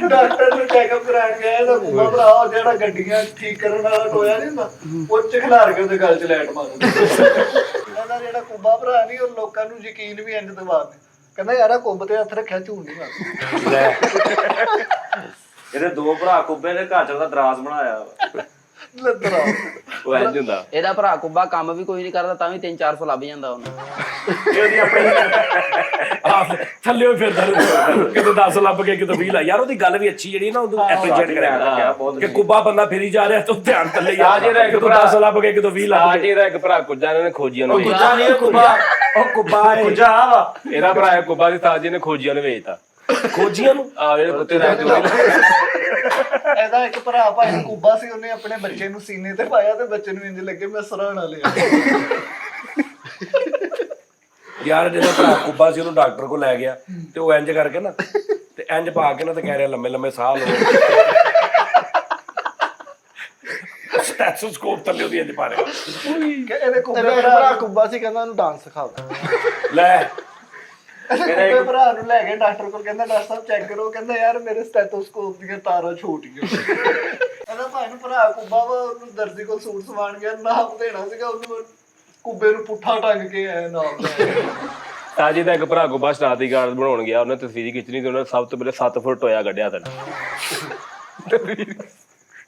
ਡਾਕਟਰ ਨੂੰ ਚੈੱਕਅਪ ਕਰਾਉਣ ਗਿਆ, ਇਹਦਾ ਕੁੱਬਾ ਭਰਾ ਉਹ ਜਿਹੜਾ ਗੱਡੀਆਂ ਠੀਕ ਕਰਨ ਵਾਲਾ ਟੋਇਆ ਨਹੀਂ ਹੁੰਦਾ, ਉਹ ਚ ਖਿਲਾਰ ਕੇ ਉਹਦੇ ਗਲ 'ਚ ਲੈਟ ਮਾਰ ਦਿੰਦਾ। ਇਹਦਾ ਜਿਹੜਾ ਕੁੱਬਾ ਭਰਾ ਨਹੀਂ, ਉਹ ਲੋਕਾਂ ਨੂੰ ਯਕੀਨ ਵੀ ਇੰਜ ਦਿਵਾਉਂਦੇ, ਕਹਿੰਦਾ ਯਾਰ ਆ ਕੁੱਬ ਤੇ ਹੱਥ ਰੱਖਿਆ ਝੂਠ ਨਹੀਂ ਮਾਰਦਾ। ਇਹਦੇ 2 ਭਰਾ ਕੁੱਬੇ ਨੇ ਘਰ 'ਚ ਉਹਦਾ ਦਰਾਜ਼ ਬਣਾਇਆ ਵਾ। ਲੱਦਰਾ ਉਹ ਇੰਜ ਹੁੰਦਾ। ਇਹਦਾ ਭਰਾ ਕੁੱਬਾ ਕੰਮ ਵੀ ਕੋਈ ਨਹੀਂ ਕਰਦਾ ਤਾਂ ਵੀ 300-400 ਲੱਭ ਜਾਂਦਾ ਉਹਨੂੰ। ਇਹਦੀ ਆਪਣੀ ਥੱਲੇ ਫਿਰਦਾ ਕਿਤੇ 10 ਲੱਭ ਕੇ ਕਿਤੇ 20 ਲਾ। ਯਾਰ ਉਹਦੀ ਗੱਲ ਵੀ ਅੱਛੀ ਜਿਹੜੀ ਨਾ ਉਹਨੂੰ ਐਪਰੀਸ਼ੀਏਟ ਕਰਿਆ ਕਿ ਕੁੱਬਾ ਬੰਦਾ ਫਿਰੀ ਜਾ ਰਿਹਾ ਤੂੰ ਧਿਆਨ ਥੱਲੇ ਸਾਜੇ ਦਾ ਇੱਕ 10 ਲੱਭ ਕੇ ਕਿਤੇ 20 ਲੱਭ ਕੇ। ਸਾਜੀ ਦਾ ਇੱਕ ਭਰਾ ਕੁੱਜਾ ਨੇ ਖੋਜੀਆਂ ਨੂੰ ਵੇਚਤਾ। ਕੁੱਜਾ ਨਹੀਂ ਕੁੱਬਾ, ਉਹ ਕੁੱਬਾ ਹੈ ਕੁੱਜਾ ਵਾ। ਇਹਦਾ ਭਰਾ ਕੁੱਬਾ ਦੀ ਸਾਜੀ ਨੇ ਖੋਜੀਆਂ ਨੂੰ ਵੇਚਤਾ। ਖੋਜੀਆਂ ਨੂੰ ਆ ਜਿਹੜੇ ਕੁੱਤੇ ਦਾ ਇਹਦਾ ਇੱਕ ਭਰਾ ਭਾਈ ਕੁੱਬਾ ਸੀ, ਉਹਨੇ ਆਪਣੇ ਬੱਚੇ ਨੂੰ ਸੀਨੇ ਤੇ ਪਾਇਆ ਤੇ ਬੱਚੇ ਨੂੰ ਇੰਜ ਲੱਗੇ ਮੈਂ ਸਰਾਣਾ ਲਿਆ। ਯਾਰ ਜਿਹੜਾ ਭਰਾ ਕੁੱਬਾ ਸੀ ਉਹਨੂੰ ਡਾਕਟਰ ਕੋਲ ਲੈ ਗਿਆ ਤੇ ਉਹ ਇੰਜ ਕਰਕੇ ਨਾ ਤੇ ਇੰਜ ਪਾ ਕੇ ਨਾ ਤੇ ਕਹਿ ਰਿਹਾ ਲੰਮੇ ਲੰਮੇ ਸਾਹ ਲਓ। ਸਟੈਥੋਸਕੋਪ ਥੱਲੇ ਉਹਦੀ ਇੰਜ ਪਾ ਰਿਹਾ। ਕਿ ਇਹਦੇ ਕੁੱਬੇ ਇਹਦਾ ਇੱਕ ਭਰਾ ਭਰਾ ਕੁੱਬਾ ਸੀ, ਕਹਿੰਦਾ ਉਹਨੂੰ ਡਾਂਸ ਸਿਖਾਓ। ਲੈ ਕੁੱਬੇ ਭਰਾ ਨੂੰ ਲੈ ਕੇ ਡਾਕਟਰ ਕੋਲ, ਕਹਿੰਦਾ ਡਾਕਟਰ ਸਾਹਿਬ ਚੈੱਕ ਕਰੋ, ਕਹਿੰਦਾ ਯਾਰ ਮੇਰੇ ਸਟੈਥੋਸਕੋਪ ਦੀਆਂ ਤਾਰਾਂ ਛੋਟੀਆਂ। ਇਹਦਾ ਭਾਈ ਨੂੰ ਭਰਾ ਕੁੱਬਾ ਵਾ, ਉਹਨੂੰ ਦਰਜੀ ਕੋਲ ਸੂਟ ਸਵਾਣ ਗਿਆ, ਨਾਪ ਦੇਣਾ ਸੀਗਾ ਉਹਨੂੰ, ਕੁੱਬੇ ਨੂੰ ਪੁੱਠਾ ਟੰਗ ਕੇ ਆਇਆ ਨਾਲ ਲੈ ਸਾਜੀ ਦਾ ਇੱਕ ਭਰਾ ਕੋ ਬਸ ਰਾਤੀ ਗਾਰਡ ਬਣਾਉਣ ਗਿਆ, ਉਹਨੇ ਤਸਵੀਰ ਖਿੱਚਣੀ ਤੇ ਉਹਨੇ ਸਭ ਤੋਂ ਪਹਿਲੇ 7 ਫੁੱਟ ਟੋਇਆ ਕੱਢਿਆ ਤਨ।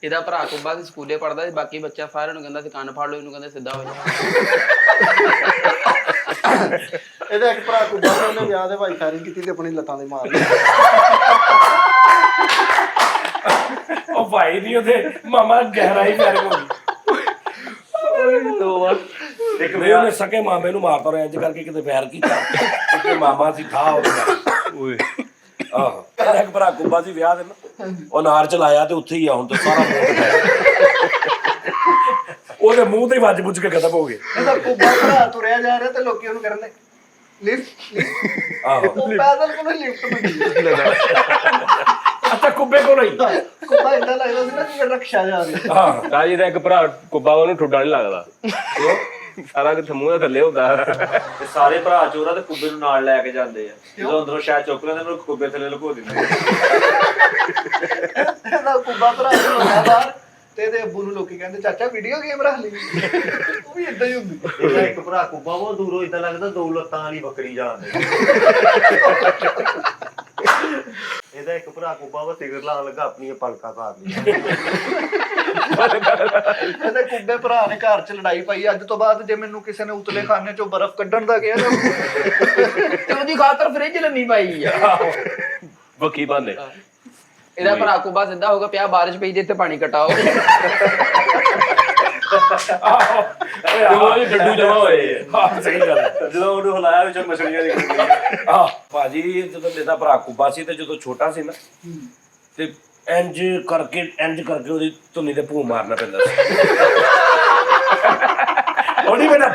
ਇਹਦਾ ਭਰਾ ਕੁੱਬਾ ਸੀ, ਸਕੂਲੇ ਪੜਦਾ ਸੀ, ਬਾਕੀ ਬੱਚਾ ਸਾਰਿਆਂ ਨੂੰ ਕਹਿੰਦਾ ਸੀ ਕੰਨ ਫੜ ਲਓ, ਇਹਨੂੰ ਕਹਿੰਦੇ ਸਿੱਧਾ ਹੋ ਜਾ। ਇਹਦਾ ਇੱਕ ਭਰਾ ਕੁੱਬਾ ਸੀ, ਉਹਨੇ ਵਿਆਹ ਦੇ ਭਾਈ ਫਾਇਰਿੰਗ ਕੀਤੀ ਤੇ ਆਪਣੀ ਲੱਤਾਂ ਦੇ ਮਾਰ ਲਈ। ਉਹ ਭਾਈ ਨਹੀਂ ਉਹਦੇ ਮਾਮਾ ਗਹਿਰਾਈ ਫੈਰ ਹੋ ਗਈ। ਇੱਕ ਨਹੀਂ ਉਹਨੇ ਸਕੇ ਮਾਮੇ ਨੂੰ ਮਾਰਤਾ ਰਿਹਾ ਇੰਜ ਕਰਕੇ ਕਿਤੇ ਫੈਰ ਕੀਤਾ ਤੇ ਮਾਮਾ ਸੀ ਠਾ ਹੋ ਗਿਆ। ਓਏ ਆਹੋ ਇਹਦਾ ਇੱਕ ਭਰਾ ਕੁੱਬਾ ਸੀ ਵਿਆਹ ਦੇ ਨਾ, ਉਹ ਨਾਰ ਚਲਾਇਆ ਤੇ ਉੱਥੇ ਹੀ ਆ ਹੁਣ ਤੇ ਸਾਰਾ ਮੂੰਹ ਤੇ ਉਹਦੇ ਮੂੰਹ ਤੇ ਹੀ ਵੱਜ ਬੁੱਝ ਕੇ ਖਤਮ ਹੋ ਗਏ। ਇਹਦਾ ਕੁੱਬਾ ਭਰਾ ਤੁਰਿਆ ਜਾ ਰਿਹਾ ਤੇ ਲੋਕੀ ਉਹਨੂੰ ਕਰਨ ਦੇ ਲਿਫਟ ਆਹੋ ਉਹ ਪੈਦਲ ਕੋਲ ਲਿਫਟ ਮੰਗੀ ਅੱਛਾ ਕੁੱਬੇ ਕੋਲ ਹੀ ਕੁੱਬਾ ਇੰਨਾ ਲੱਗਦਾ ਸੀ ਨਾ ਜਿਵੇਂ ਰਕਸ਼ਾ ਜਾ ਰਿਹਾ। ਹਾਂ ਸਾਜੀ ਦਾ ਇੱਕ ਭਰਾ ਕੁੱਬਾ, ਉਹਨੂੰ ਠੁੱਡਾ ਨਹੀਂ ਲੱਗਦਾ, ਸਾਰਾ ਕਿਤੇ ਮੂੰਹ ਦੇ ਥੱਲੇ ਹੁੰਦਾ। ਤੇ ਸਾਰੇ ਭਰਾ ਚੋਰਾ ਤੇ ਕੁੱਬੇ ਨੂੰ ਨਾਲ ਲੈ ਕੇ ਜਾਂਦੇ ਆ, ਜਦੋਂ ਅੰਦਰੋਂ ਸ਼ਾਇਦ ਚੁੱਕ ਲੈਂਦੇ ਉਹਨੂੰ ਕੁੱਬੇ ਥੱਲੇ ਲੁਕੋ ਦਿੰਦੇ ਆ। ਇਹਦਾ ਕੁੱਬਾ ਭਰਾ ਨੂੰ ਹੁੰਦਾ ਬਾਹਰ ਤੇ ਇਹਦੇ ਅੱਬੂ ਨੂੰ ਲੋਕੀ ਕਹਿੰਦੇ ਚਾਚਾ ਵੀਡੀਓ ਗੇਮ ਰੱਖ ਲਈ। ਉਹ ਵੀ ਇਦਾਂ ਹੀ ਹੁੰਦੀ। ਇਹਦਾ ਇੱਕ ਭਰਾ ਕੁੱਬਾ ਉਹ ਦੂਰੋਂ ਇਦਾਂ ਲੱਗਦਾ 2 ਲੱਤਾਂ ਵਾਲੀ ਬੱਕਰੀ ਜਾਂਦੇ। ਇਹਦਾ ਇੱਕ ਭਰਾ ਕੁੱਬਾ ਉਹ ਸਿਗਰ ਲਾਉਣ ਲੱਗਾ ਆਪਣੀਆਂ ਪਲਕਾਂ ਸਾਰ ਲਈ। ਇਹਦੇ ਕੁੱਬੇ ਭਰਾ ਨੇ ਘਰ 'ਚ ਲੜਾਈ ਪਾਈ, ਅੱਜ ਤੋਂ ਬਾਅਦ ਜੇ ਮੈਨੂੰ ਕਿਸੇ ਨੇ ਉਤਲੇ ਖਾਨੇ 'ਚੋਂ ਬਰਫ਼ ਕੱਢਣ ਦਾ ਕਿਹਾ ਤਾਂ ਤੇ ਉਹਦੀ ਖਾਤਰ ਫ੍ਰਿਜ ਲੰਮੀ ਪਾਈ ਆ। ਬੱਕੀ ਬੰਦੇ ਇਹਦਾ ਭਰਾ ਕੁੱਬਾ ਸਿੱਧਾ ਹੋ ਗਿਆ, ਪਿਆ ਬਾਰਿਸ਼ ਪਈ ਜੇ ਇੱਥੇ ਪਾਣੀ ਕਟਾਓ। ਉਹ ਡੱਡੂ ਜਮਾ ਹੋਏ। ਹਾਂ ਸਹੀ ਗੱਲ ਹੈ। ਜਦੋਂ ਉਹਨੂੰ ਹਿਲਾਇਆ ਵਿੱਚੋਂ ਮਛਲੀਆਂ ਨਿਕਲਦੀਆਂ। ਆਹ ਭਾਜੀ ਜਦੋਂ ਮੇਰਾ ਭਰਾ ਕੁੱਬਾ ਸੀ ਤੇ ਜਦੋਂ ਛੋਟਾ ਸੀ ਨਾ ਤੇ ਇੰਜ ਕਰਕੇ ਉਹਦੀ ਧੁੰਨੀ ਤੇ ਭੂ ਮਾਰਨਾ ਪੈਂਦਾ ਸੀ। ਉਹਦੀ ਮੇਰਾ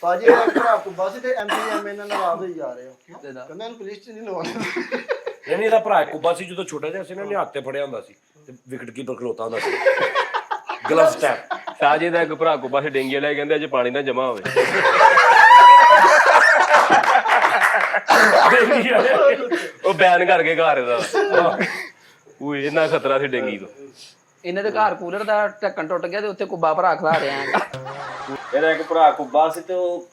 ਭਾਜੀ ਇਹਦਾ ਇੱਕ ਭਰਾ ਕੁੱਬਾ ਸੀ ਤੇ ਐਮਪੀਐਮ ਨਾਲ ਨਾਰਾਜ਼ ਹੋਈ ਜਾ ਰਹੇ ਹੋ। ਕਹਿੰਦਾ ਇਹਨੂੰ ਪੁਲਿਸ 'ਚ ਨਹੀਂ ਲਵਾਉਣਾ। ਨਹੀਂ ਇਹਦਾ ਭਰਾ ਕੁੱਬਾ ਸੀ ਜਦੋਂ ਛੋਟਾ ਜਿਹਾ ਸੀ ਨਾ, ਉਹਨੇ ਹੱਥ ਤੇ ਫੜਿਆ ਹੁੰਦਾ ਸੀ ਤੇ ਵਿਕਟ ਕੀਪਰ ਖਲੋਤਾ ਹੁੰਦਾ ਸੀ ਗਲਵਸ ਟੈਪ। ਸਾਜੀ ਦਾ ਇੱਕ ਭਰਾ ਕੁੱਬਾ ਸੀ, ਡੇਂਗੀ ਲੈ ਕਹਿੰਦੇ ਅੱਜ ਪਾਣੀ ਨਾ ਜਮਾ ਹੋਵੇ। ਉਹ ਬੈਨ ਕਰਕੇ ਘਰ ਦਾ ਉਹ ਇੰਨਾ ਖਤਰਾ ਸੀ ਡੇਂਗੀ ਤੋਂ। ਇਹਨਾਂ ਦੇ ਘਰ ਕੂਲਰ ਦਾ ਢੱਕਣ ਟੁੱਟ ਗਿਆ ਤੇ ਉੱਥੇ ਕੁੱਬਾ ਭਰਾ ਖਲਾ ਰਿਹਾ ਹੈਗਾ। ਇਹਦਾ ਇੱਕ ਭਰਾ ਕੁੱਬਾ ਸੀ ਤੇ ਉਹ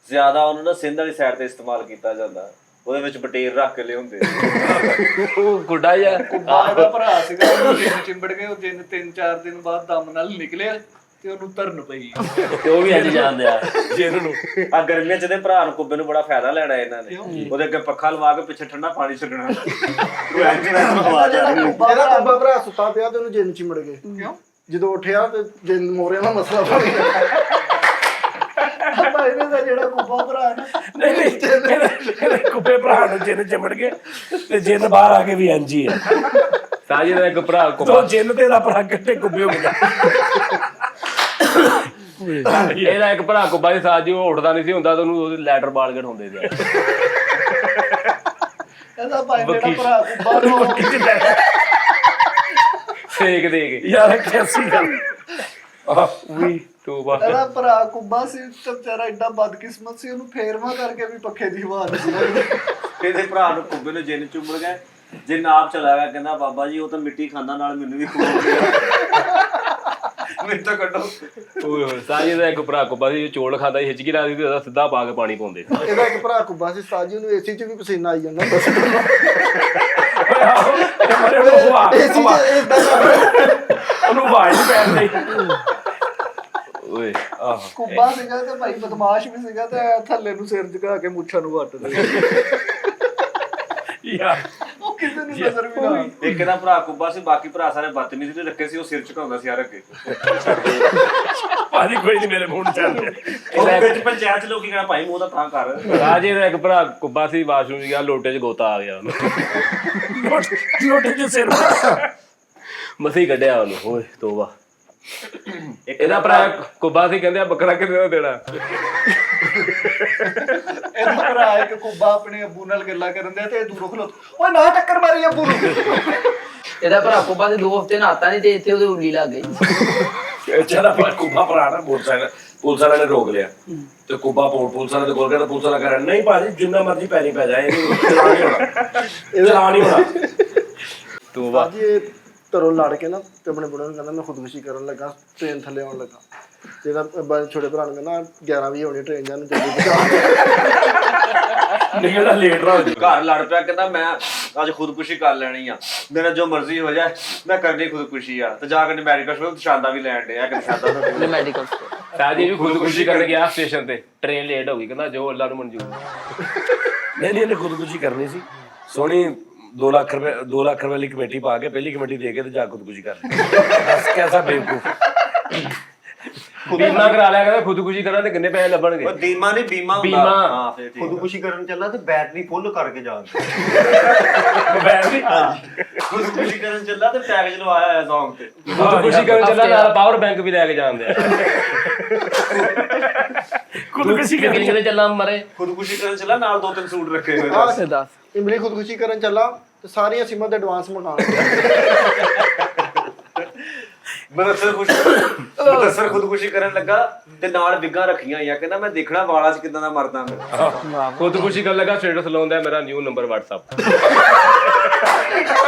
ਜ਼ਿਆਦਾ ਉਹਨੂੰ ਨਾ ਸਿੰਧ ਵਾਲੀ ਸਾਈਡ ਤੇ ਇਸਤੇਮਾਲ ਕੀਤਾ ਜਾਂਦਾ, ਉਹਦੇ ਵਿੱਚ ਬਟੇਰ ਰੱਖ ਕੇ ਲਿਆਉਂਦੇ। ਉਹ ਗੁੱਡਾ ਜਿਹਾ ਕੁੱਬਾ ਇਹਦਾ ਭਰਾ ਸੀਗਾ, ਉਹਨੂੰ ਜਿੰਨ ਚਿੰਬੜ ਗਏ, ਉਹ ਜਿੰਨ 3-4 ਦਿਨ ਬਾਅਦ ਦਮ ਨਾਲ ਨਿਕਲਿਆ ਤੇ ਉਹਨੂੰ ਧਰਨ ਪਈ। ਤੇ ਉਹ ਵੀ ਅੱਜ ਜਾਂਦੇ ਆ ਜਿਹਨੂੰ ਨੂੰ ਆ ਗਰਮੀਆਂ ਚ ਦੇ ਭਰਾ ਨੂੰ ਕੁੱਬੇ ਨੂੰ ਬੜਾ ਫਾਇਦਾ ਲੈਣਾ ਇਹਨਾਂ ਨੇ, ਉਹਦੇ ਅੱਗੇ ਪੱਖਾ ਲਵਾ ਕੇ ਪਿੱਛੇ ਠੰਡਾ ਪਾਣੀ ਛੱਡਣਾ। ਉਹ ਇੰਜ ਨਾਲ ਹਵਾ ਜਾ ਰਹੀ। ਇਹਦਾ ਕੁੱਬਾ ਭਰਾ ਸੁੱਤਾ ਪਿਆ ਤੇ ਉਹਨੂੰ ਜਿੰਨ ਚਿੰਬੜ ਗਏ। ਕਿਉਂ? ਜਦੋਂ ਉੱਠਿਆ ਤੇ ਜਿੰਨ ਮੋਰਿਆਂ ਦਾ ਮਸਲਾ ਬਣ ਗਿਆ। ਆਪਾਂ ਇਹਨੇ ਦਾ ਜਿਹੜਾ ਕੁੱਬਾ ਭਰਾ ਹੈ ਨਾ, ਨਹੀਂ ਇਹਦੇ ਕੁੱਬੇ ਭਰਾ ਨੂੰ ਜਿੰਨ ਚਿਮੜ ਗਏ ਤੇ ਜਿੰਨ ਬਾਹਰ ਆ ਕੇ ਵੀ ਇੰਜ ਹੀ ਹੈ। ਸਾਜੀ ਦਾ ਇੱਕ ਭਰਾ ਤੋ ਕੁੱਬਾ, ਜਿੰਨ ਤੇ ਦਾ ਭਰਾ ਕਿੱਥੇ ਕੁੱਬੇ ਹੋ ਗਿਆ। ਇਹਦਾ ਇੱਕ ਭਰਾ ਕੁੱਬਾ ਸੀ ਸਾਜੀ, ਉਹ ਉੱਠਦਾ ਨਹੀਂ ਸੀ ਹੁੰਦਾ ਤੇ ਉਹਨੂੰ ਉਹਦੇ ਲੈਟਰ ਬਾਲ ਕੇ ਠਾਉਂਦੇ ਸੀ। ਇਹਦਾ ਭਾਈ ਜਿਹੜਾ ਭਰਾ ਕੁੱਬਾ ਨੂੰ ਸੇਕ ਦੇ ਕੇ ਯਾਰ ਕੈਸੀ ਗੱਲ। ਵੀ ਤੋਬਾ। ਇਹਦਾ ਭਰਾ ਕੁੱਬਾ ਸੀ ਤੇ ਵਿਚਾਰਾ ਏਡਾ ਬਦਕਿਸਮਤ ਸੀ, ਉਹਨੂੰ ਫੇਰਵਾ ਕਰਕੇ ਵੀ ਪੱਖੇ ਦੀ ਹਵਾ ਨਹੀਂ ਸੀ ਲੱਗਦੀ। ਇਹਦੇ ਭਰਾ ਨੂੰ ਕੁੱਬੇ ਨੂੰ ਜਿੰਨ ਚੁੰਬੜ ਗਏ, ਜਿੰਨ ਆਪ ਚਲਾ ਗਿਆ, ਕਹਿੰਦਾ ਬਾਬਾ ਜੀ ਉਹ ਤਾਂ ਮਿੱਟੀ ਖਾਂਦਾ, ਨਾਲ ਮੈਨੂੰ ਵੀ ਖਵਾਉਂਦੇ ਆ, ਮੈਨੂੰ ਤਾਂ ਕੱਢੋ। ਓਏ ਹੋਏ ਸਾਜੀ ਦਾ ਇੱਕ ਭਰਾ ਕੁੱਬਾ ਸੀ, ਚੋਲ ਖਾਂਦਾ ਸੀ, ਹਿਚਕੀ ਲੱਗਦੀ ਤੇ ਉਹਦਾ ਸਿੱਧਾ ਪਾ ਕੇ ਪਾਣੀ ਪਾਉਂਦੇ। ਇਹਦਾ ਇੱਕ ਭਰਾ ਕੁੱਬਾ ਸੀ, ਸਾਜੀ ਨੂੰ ਏਸੀ 'ਚ ਵੀ ਪਸੀਨਾ ਆਈ ਜਾਂਦਾ ਬਸ। ਉਹਨੂੰ ਆਵਾਜ਼ ਨਹੀਂ ਪੈਂਦੀ। ਓਏ ਆਹੋ ਕੁੱਬਾ ਸੀਗਾ ਤੇ ਭਾਈ ਬਦਮਾਸ਼ ਵੀ ਸੀਗਾ ਤੇ ਥੱਲੇ ਨੂੰ ਸਿਰ ਝੁਕਾ ਕੇ ਮੁੱਛਾਂ ਨੂੰ ਵੱਟ ਦੇ। ਯਾਰ ਉਹ ਕਿਸੇ ਨੂੰ ਨਜ਼ਰ ਵੀ ਨਾ ਆਏ। ਇੱਕ ਇਹਦਾ ਭਰਾ ਕੁੱਬਾ ਸੀ, ਬਾਕੀ ਭਰਾ ਸਾਰੇ ਬਦਤਮੀਜ਼ ਨੇ ਰੱਖੇ ਸੀ, ਉਹ ਸਿਰ ਝੁਕਾਉਂਦਾ ਸੀ ਯਾਰ ਅੱਗੇ। ਭਾਜੀ ਕੋਈ ਨਹੀਂ ਮੇਰੇ ਮੂੰਹ ਨੂੰ ਚੱਲਦੇ। ਉਹ ਵਿੱਚ ਪੰਚਾਇਤ ਚ ਲੋਕੀ ਕਹਿੰਦਾ ਭਾਈ ਮੂੰਹ ਦਾ ਤਾਂ ਕਰ। ਸਾਜੀ ਦਾ ਇੱਕ ਭਰਾ ਕੁੱਬਾ ਸੀ, ਵਾਸ਼ਰੂਮ ਗਿਆ, ਲੋਟੇ 'ਚ ਗੋਤਾ ਆ ਗਿਆ ਉਹਨੂੰ, ਲੋਟੇ ਦੇ ਸਿਰ ਮਸੀਂ ਕੱਢਿਆ ਉਹਨੂੰ। ਓਏ ਤੋਬਾ। ਇਹਦਾ ਭਰਾ ਕੁੱਬਾ ਸੀ, ਕਹਿੰਦੇ ਆ ਬੱਕਰਾ ਕਿੰਨੇ ਦਾ ਦੇਣਾ। ਇਹਦਾ ਭਰਾ ਇੱਕ ਕੁੱਬਾ ਆਪਣੇ ਅੱਬੂ ਨਾਲ ਗੱਲਾਂ ਕਰਨ ਦੇ ਤੇ ਦੂਰੋਂ ਖਲੋ, ਓਏ ਨਾ ਟੱਕਰ ਮਾਰੀ ਅੱਬੂ ਨੂੰ। ਇਹਦਾ ਭਰਾ ਕੁੱਬਾ ਦੇ 2 ਹਫ਼ਤੇ ਨਹਾਤਾ ਨਹੀਂ ਤੇ ਇੱਥੇ ਉਹਦੇ ਉੱਲੀ ਲੱਗ ਗਈ। ਜਿਹੜਾ ਕੁੱਬਾ ਭਰਾ ਨਾ ਮੋਟਰਸਾਈਕਲ ਪੁਲਿਸ ਵਾਲਿਆਂ ਨੇ ਰੋਕ ਲਿਆ ਤੇ ਕੁੱਬਾ ਪੁਲਿਸ ਵਾਲੇ ਦੇ ਕੋਲ ਗਿਆ ਤਾਂ ਪੁਲਿਸ ਵਾਲਾ ਕਰਨ ਨਹੀਂ ਭਾਜੀ ਜਿੰਨਾ ਮਰਜ਼ੀ ਪੈਰੀ ਪੈ ਜਾਏ ਇਹਨੂੰ ਚਲਾਨ ਨਹੀਂ ਹੋਣਾ, ਚਲਾਨ ਨਹੀਂ ਹੋਣਾ। ਤੋਬਾ। ਸਾਜੀ ਇਹ ਘਰੋਂ ਲੜ ਕੇ ਨਾ ਤੇ ਆਪਣੇ ਬੁੜੇ ਨੂੰ ਕਹਿੰਦਾ ਮੈਂ ਖੁਦਕੁਸ਼ੀ ਕਰਨ ਲੱਗਾ, ਟ੍ਰੇਨ ਥੱਲੇ ਆਉਣ ਲੱਗਾ। ਜਿਹਦਾ ਛੋਟੇ ਭਰਾ ਨੂੰ ਕਹਿੰਦਾ 11 ਵਜੇ ਹੋਣੀ ਟ੍ਰੇਨ ਜਾਣ ਨੂੰ ਜਲਦੀ ਪਹੁੰਚਾ। ਨਿਕਲਦਾ ਲੇਟ ਹੋ ਜਾ। ਘਰ ਲੜ ਪਿਆ ਕਹਿੰਦਾ ਮੈਂ ਅੱਜ ਖੁਦਕੁਸ਼ੀ ਕਰ ਲੈਣੀ ਆ, ਮੇਰਾ ਜੋ ਮਰਜ਼ੀ ਹੋ ਜਾਏ ਮੈਂ ਕਰਨੀ ਖੁਦਕੁਸ਼ੀ ਆ। ਤੇ ਜਾ ਕੇ ਮੈਡੀਕਲ ਸਟੋਰ ਸ਼ਾਦਾ ਵੀ ਲੈਣ ਡਿਆ ਕਿ ਸ਼ਾਦਾ ਤਾਂ ਮੈਡੀਕਲ ਸਟੋਰ ਸਾਜੀ ਵੀ ਖੁਦਕੁਸ਼ੀ ਕਰਨ ਗਿਆ ਸਟੇਸ਼ਨ ਤੇ, ਟ੍ਰੇਨ ਲੇਟ ਹੋ ਗਈ, ਕਹਿੰਦਾ ਜੋ ਅੱਲਾ ਨੂੰ ਮਨਜ਼ੂਰ। ਨਹੀਂ ਇਹਨੇ ਖੁਦਕੁਸ਼ੀ ਕਰਨੀ ਸੀ, ਸੋਹਣੀ 2 ਲੱਖ ਰੁਪਏ ਵਾਲੀ ਕਮੇਟੀ ਪਾ ਕੇ ਪਹਿਲੀ ਕਮੇਟੀ ਦੇ ਕੇ ਤੇ ਜਾ ਖੁਦਕੁਸ਼ੀ ਕਰ ਲਈ। ਦੱਸ ਕੈਸਾ ਬੇਵਕੂਫ। ਬੀਮਾ ਕਰਾ ਲਿਆ, ਕਹਿੰਦਾ ਖੁਦਕੁਸ਼ੀ ਕਰਾਂ ਤੇ ਕਿੰਨੇ ਪੈਸੇ ਲੱਭਣਗੇ। ਉਹ ਬੀਮਾ ਨਹੀਂ ਬੀਮਾ ਹੁੰਦਾ। ਬੀਮਾ। ਹਾਂ ਫਿਰ ਠੀਕ ਖੁਦਕੁਸ਼ੀ ਕਰਨ ਚੱਲਾ ਤੇ ਬੈਟਰੀ ਫੁੱਲ ਕਰਕੇ ਜਾ। ਖੁਦਕੁਸ਼ੀ ਕਰਨ ਚੱਲਾ ਤੇ ਪੈਕੇਜ ਲਵਾਇਆ ਹੋਇਆ Song ਤੇ। ਖੁਦਕੁਸ਼ੀ ਕਰਨ ਚੱਲਾ ਨਾਲ ਪਾਵਰ ਬੈਂਕ ਵੀ ਲੈ ਕੇ ਜਾਂਦੇ ਆ। ਖੁਦਕੁਸ਼ੀ ਕਿੰਨੇ ਕਿਤੇ ਚੱਲਾਂ ਮਰੇ। ਖੁਦਕੁਸ਼ੀ ਕਰਨ ਚੱਲਾ ਨਾਲ 2-3 ਸੂਟ ਰੱਖੇ ਹੋਏ। ਦੱਸ ਇਮਲੀ ਖੁਦਕੁਸ਼ੀ ਕਰਨ ਚੱਲਾ ਤੇ ਸਾਰੀਆਂ ਸਿਮਾਂ ਦੇ ਐਡਵਾਂਸ ਮੰਗਾਉਣ। ਮਦਰਸਰ ਖੁਦਕੁਸ਼ੀ ਕਰਨ ਲੱਗਾ ਤੇ ਨਾਲ ਵਿਗਾ ਰੱਖੀਆਂ ਹੋਈਆਂ, ਕਹਿੰਦਾ ਮੈਂ ਦੇਖਣਾ ਵਾਲਾਂ 'ਚ ਕਿਦਾਂ ਦਾ ਮਰਦਾ ਮੈਂ। ਖੁਦਕੁਸ਼ੀ ਕਰਨ ਲੱਗਾ, ਸਟੇਟਸ ਲਾਉਂਦਾ ਮੇਰਾ new number WhatsApp।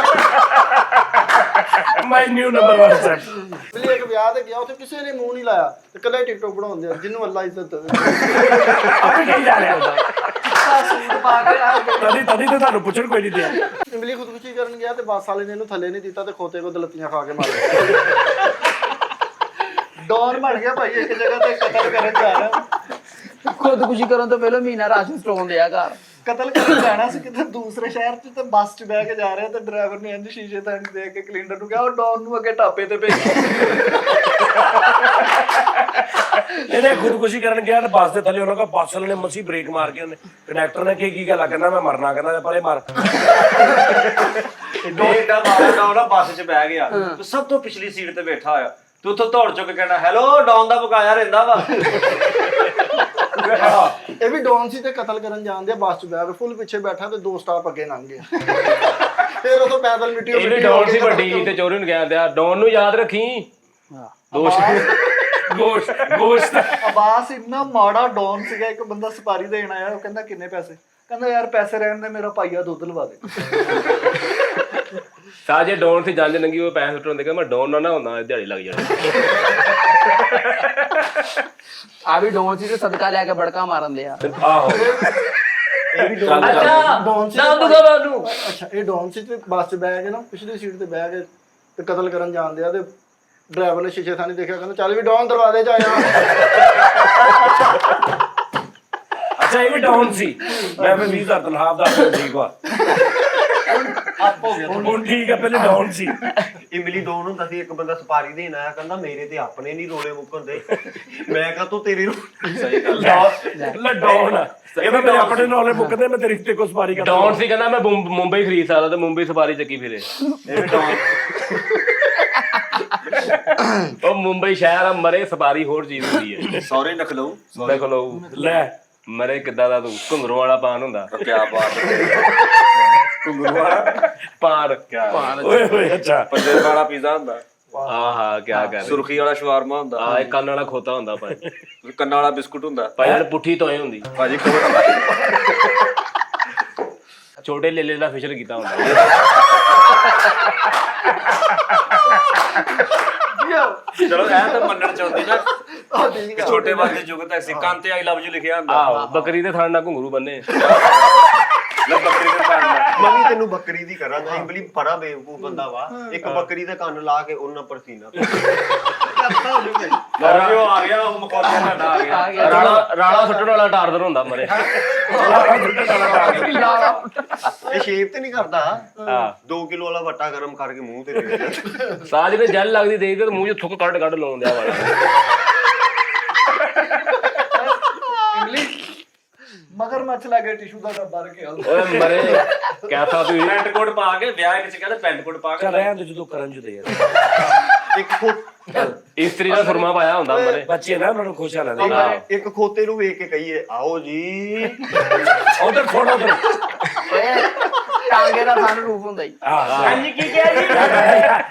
My new number WhatsApp। ਇਮਲੀ ਇੱਕ ਵਿਆਹ ਤੇ ਗਿਆ, ਉੱਥੇ ਕਿਸੇ ਨੇ ਮੂੰਹ ਨਹੀਂ ਲਾਇਆ ਤੇ ਇਕੱਲਾ ਹੀ ਟਿਕਟੋਕ ਬਣਾਉਂਦੇ ਆ, ਜਿਹਨੂੰ ਅੱਲਾ ਇੱਜ਼ਤ ਦੇਵੇ। ਆਪੇ ਕਹੀ ਜਾ ਰਿਹਾ ਹੁੰਦਾ। ਸੂਟ ਪਾ ਕੇ ਆ ਕੇ ਤਦੀ ਤੇ ਤੁਹਾਨੂੰ ਪੁੱਛਣ ਕੋਈ ਨਹੀਂ ਦਿਆ। ਇਮਲੀ ਖੁਦਕੁਸ਼ੀ ਕਰਨ ਗਿਆ ਤੇ ਬੱਸ ਵਾਲੇ ਨੇ ਇਹਨੂੰ ਥੱਲੇ ਨਹੀਂ ਦਿੱਤਾ ਤੇ ਖੋਤੇ ਕੋ ਦਲੱਤੀਆਂ ਖਾ ਕੇ ਮਾਰ ਦਿੱਤਾ। ਡੌਨ ਬਣ ਗਿਆ ਭਾਈ, ਇੱਕ ਜਗ੍ਹਾ ਤੇ ਕਤਲ ਕਰਨ ਜਾ ਰਿਹਾ। ਖੁਦਕੁਸ਼ੀ ਕਰਨ ਤੋਂ ਪਹਿਲਾਂ ਮਹੀਨਾ ਰਾਸ਼ਨ ਸਟੋਰ ਲਿਆ ਘਰ। ਕਤਲ ਕਰਨ ਜਾਣਾ ਸੀ ਕਿਤੇ ਦੂਸਰੇ ਸ਼ਹਿਰ 'ਚ ਤੇ ਬੱਸ 'ਚ ਬਹਿ ਕੇ ਜਾ ਰਿਹਾ ਤੇ ਡਰਾਈਵਰ ਨੇ ਇੰਜ ਸ਼ੀਸ਼ੇ ਤੋਂ ਦੇਖ ਕੇ ਕਲੀਨਰ ਨੂੰ ਕਿਹਾ ਉਹ ਡੌਨ ਨੂੰ ਅੱਗੇ ਟਾਪੇ ਤੇ ਭੇਜ। ਇਹਨੇ ਖੁਦਕੁਸ਼ੀ ਕਰਨ ਗਿਆ ਤੇ ਬੱਸ ਦੇ ਥੱਲੇ ਉਹਨਾਂ ਕੋ ਬੱਸ ਵਾਲੇ ਨੇ ਮਸੀ ਬ੍ਰੇਕ ਮਾਰ ਕੇ ਉਹਨੇ ਕੰਡਕਟਰ ਨੇ ਕੀ ਗੱਲ ਆ, ਕਹਿੰਦਾ ਮੈਂ ਮਰਨਾ, ਕਹਿੰਦਾ ਪਰੇ ਮਾਰ। ਏਡਾ ਮਾਰਦਾ ਉਹਨਾਂ ਬੱਸ 'ਚ ਬਹਿ ਗਿਆ ਤੇ ਸਭ ਤੋਂ ਪਿਛਲੀ ਸੀਟ ਤੇ ਬੈਠਾ ਹੋਇਆ ਤੇ ਉੱਥੋਂ ਦੌੜ ਚੁੱਕ ਕੇ ਕਹਿਣਾ ਹੈਲੋ ਡੌਨ ਦਾ ਬਕਾਇਆ ਰਹਿੰਦਾ ਵਾ। ਇਹ ਵੀ ਡੌਨ ਸੀ ਤੇ ਕਤਲ ਕਰਨ ਜਾਂਦੇ ਆ, ਬੱਸ 'ਚ ਬਹਿ ਕੇ ਫੁੱਲ ਪਿੱਛੇ ਬੈਠਾ ਤੇ 2 ਸਟਾਪ ਅੱਗੇ ਲੰਘ ਗਿਆ। ਫਿਰ ਉਥੋਂ ਪੈਦਲ ਮਿੱਟੀ ਇਹ ਵੀ ਡੌਨ ਸੀ ਵੱਡੀ ਤੇ ਚੋਰੀ ਨੂੰ ਗਿਆ ਦਿਆ। ਡੌਨ ਨੂੰ ਯਾਦ ਰੱਖੀ। ਗੋਸ਼ਤ ਆਵਾਜ਼ ਇੰਨਾ ਮਾੜਾ ਡੌਨ ਸੀਗਾ। ਇੱਕ ਬੰਦਾ ਸਪਾਰੀ ਦੇਣ ਆਇਆ, ਉਹ ਕਹਿੰਦਾ ਕਿੰਨੇ ਪੈਸੇ, ਕਹਿੰਦਾ ਯਾਰ ਪੈਸੇ ਰਹਿਣ ਦੇ, ਮੇਰਾ ਪਾਈਆ ਦੁੱਧ ਲਵਾ ਦੇ। ਸਾਜੇ ਡੌਨ ਸੀ, ਜੰਜ ਨੰਗੀ ਉਹ ਪੈਸੇ ਸੁੱਟਣ ਦੇ, ਮੈਂ ਡੌਨ ਨਾ ਹੁੰਦਾ ਦਿਹਾੜੀ ਲੱਗ ਜਾਣੀ। ਆ ਵੀ ਡੋਨ ਸੀ ਤੇ ਸਦਕਾ ਲੈ ਕੇ ਬੜਕਾ ਮਾਰਨ ਲਿਆ। ਆਹੋ ਇਹ ਵੀ ਡੌਨ ਸੀ। ਅੱਛਾ ਇਹ ਡੌਨ ਸੀ ਤੇ ਬੱਸ 'ਚ ਬਹਿ ਕੇ ਨਾ ਪਿਛਲੀ ਸੀਟ ਤੇ ਬਹਿ ਕੇ ਤੇ ਕਤਲ ਕਰਨ ਜਾਂਦੇ ਆ ਤੇ ਡਰਾਈਵਰ ਨੇ ਸ਼ੀਸ਼ੇ ਥਾਣੀ ਦੇਖਿਆ, ਕਹਿੰਦਾ ਚੱਲ ਵੀ ਡੌਨ ਦਰਵਾਜ਼ੇ 'ਚ ਆਇਆ। ਅੱਛਾ ਇਹ ਵੀ ਡਾਊਨ ਸੀ। ਮੈਂ ਫਿਰ 20,000 ਤਨਖਾਹ ਦਾ ਠੀਕ ਵਾ। ਅੱਪ ਹੋ ਗਿਆ। ਹੁਣ ਠੀਕ ਆ, ਪਹਿਲੇ ਡਾਊਨ ਸੀ। ਇਮਲੀ ਡੌਨ ਹੁੰਦਾ ਸੀ। ਇੱਕ ਬੰਦਾ ਸਪਾਰੀ ਦੇਣ ਆਇਆ, ਕਹਿੰਦਾ ਮੇਰੇ ਤੇ ਆਪਣੇ ਨਹੀਂ ਰੋਲੇ ਮੁੱਕਣਦੇ। ਮੈਂ ਕਹਾਂ ਤੂੰ ਤੇਰੇ ਸਹੀ ਗੱਲ ਲੈ ਡਾਊਨ ਆ। ਇਹਦਾ ਮੇਰੇ ਆਪਣੇ ਨੌਲੇ ਮੁੱਕਦੇ, ਮੈਂ ਤੇਰੀ ਤੇ ਕੋ ਸਪਾਰੀ ਕਰਦਾ। ਡੌਨ ਸੀ, ਕਹਿੰਦਾ ਮੈਂ ਮੁੰਬਈ ਖਰੀਦ ਸਕਦਾ ਤੇ ਮੁੰਬਈ ਸਫਾਰੀ ਚੱਕੀ ਫਿਰੇ। ਇਹ ਵੀ ਡੌਨ। ਉਹ ਮੁੰਬਈ ਸ਼ਹਿਰ ਆ, ਮਰੇ ਸਫਾਰੀ ਹੋਰ ਚੀਜ਼ ਹੁੰਦੀ ਹੈ। ਸੌਰੀ ਨਖਲਊ ਦੇਖ ਲਓ ਲੈ ਮਰੇ ਕਿੱਦਾਂ ਦਾ ਤੂੰ ਘੁੰਗਰੂ ਵਾਲਾ ਪਾਨ ਹੁੰਦਾ। ਕੀ ਬਾਤ ਹੈ। ਘੁੰਗਰੂ ਵਾਲਾ ਪਾਨ ਓਏ ਹੋਏ। ਅੱਛਾ ਪੰਜੇ ਵਾਲਾ ਪੀਜ਼ਾ ਹੁੰਦਾ, ਆਹਾ ਕੀ ਕਰ ਰਹੇ। ਸੁਰਖੀ ਵਾਲਾ ਸ਼ਵਾਰਮਾ ਹੁੰਦਾ, ਆ ਇੱਕ ਕੰਨ ਵਾਲਾ ਖੋਤਾ ਹੁੰਦਾ ਭਾਈ। ਕੰਨਾਂ ਵਾਲਾ ਬਿਸਕੁਟ ਹੁੰਦਾ ਭਾਈ ਪੁੱਠੀ ਤੋਏ ਹੁੰਦੀ। ਭਾਜੀ। ਛੋਟੇ ਲੇਲੇ ਦਾ ਫੇਸ਼ੀਅਲ ਕੀਤਾ ਹੁੰਦਾ। ਚਲੋ ਇਹ ਤਾਂ ਮੰਨਣ ਚਾਹੁੰਦੀ ਨਾ ਕਿ ਛੋਟੇ ਵਾਲੇ ਯੁੱਗ ਤੱਕ ਸੀ ਕੰਨ ਤੇ ਆਈ ਲਵ ਯੂ ਲਿਖਿਆ ਹੁੰਦਾ। ਆਹੋ ਬੱਕਰੀ ਦੇ ਥਣ ਨਾਲ ਘੁੰਗਰੂ ਬੰਨੇ। ਲੈ ਬੱਕਰੀ ਦੇ ਕੰਨ ਨਾਲ। ਮੈਂ ਵੀ ਤੈਨੂੰ ਬੱਕਰੀ ਦੀ ਕਰਾਂਗਾ। ਇਮਲੀ ਬੜਾ ਬੇਵਕੂਫ ਬੰਦਾ ਵਾ। ਇੱਕ ਬੱਕਰੀ ਦੇ ਕੰਨ ਲਾ ਕੇ ਉਹਨਾਂ ਪਰਸੀਨਾ ਲਓ ਉਹ ਆ ਗਿਆ, ਉਹ ਮਕੌਲਿਆਂ ਦਾ ਆ ਗਿਆ। ਰਾਣਾ ਸੁੱਟਣ ਵਾਲਾ ਟਾਰਦਰ ਹੁੰਦਾ ਮਰੇ। ਇਹ ਸ਼ੇਪ ਤੇ ਨਹੀਂ ਕਰਦਾ। ਹਾਂ 2 ਕਿਲੋ ਵਾਲਾ ਵੱਟਾ ਗਰਮ ਕਰਕੇ ਮੂੰਹ ਤੇ ਦੇ ਦਿੰਦਾ। ਸਾਹ ਜਿਹਨੇ ਜੈਲ ਲੱਗਦੀ ਦੇਖਦੇ ਤੇ ਮੂੰਹ 'ਚ ਥੁੱਕ ਕੱਢ ਲਾਉਣ ਦਿਆ ਵਾਲਾ। ਮਗਰ ਮੱਛ ਲੱਗੇ ਟਿਸ਼ੂ ਦਾ ਡੱਬਾ ਰੱਖਿਆ। ਓਏ ਮਰੇ ਕੈਸਾ ਤੂੰ ਪੈਂਟ ਕੋਟ ਪਾ ਕੇ ਵਿਆਹ ਵਿੱਚ ਕਹਿੰਦੇ ਪੈਂਟ ਕੋਟ ਪਾ ਕੇ। ਚੱਲ ਰਹਿਣ ਦੇ, ਜਦੋਂ ਕਰਨ ਜੁਦੇ ਯਾਰ। ਇਸਤਰੀ ਦਾ ਸੁਰਮਾ ਪਾਇਆ ਹੁੰਦਾ ਮਰੇ। ਬੱਚੇ ਨਾ ਉਹਨਾਂ ਨੂੰ ਖੁਸ਼ ਆ ਲੈਂਦੇ। ਇੱਕ ਖੋਤੇ ਨੂੰ ਵੇਖ ਕੇ ਕਹੀਏ ਆਓ ਜੀ। ਉਧਰ ਥੋੜਾ ਉਧਰ ਟਾਂਗੇ ਦਾ ਥਣ ਰੂਪ ਹੁੰਦਾ ਹੀ। ਹਾਂਜੀ ਕੀ ਕਿਹਾ ਜੀ?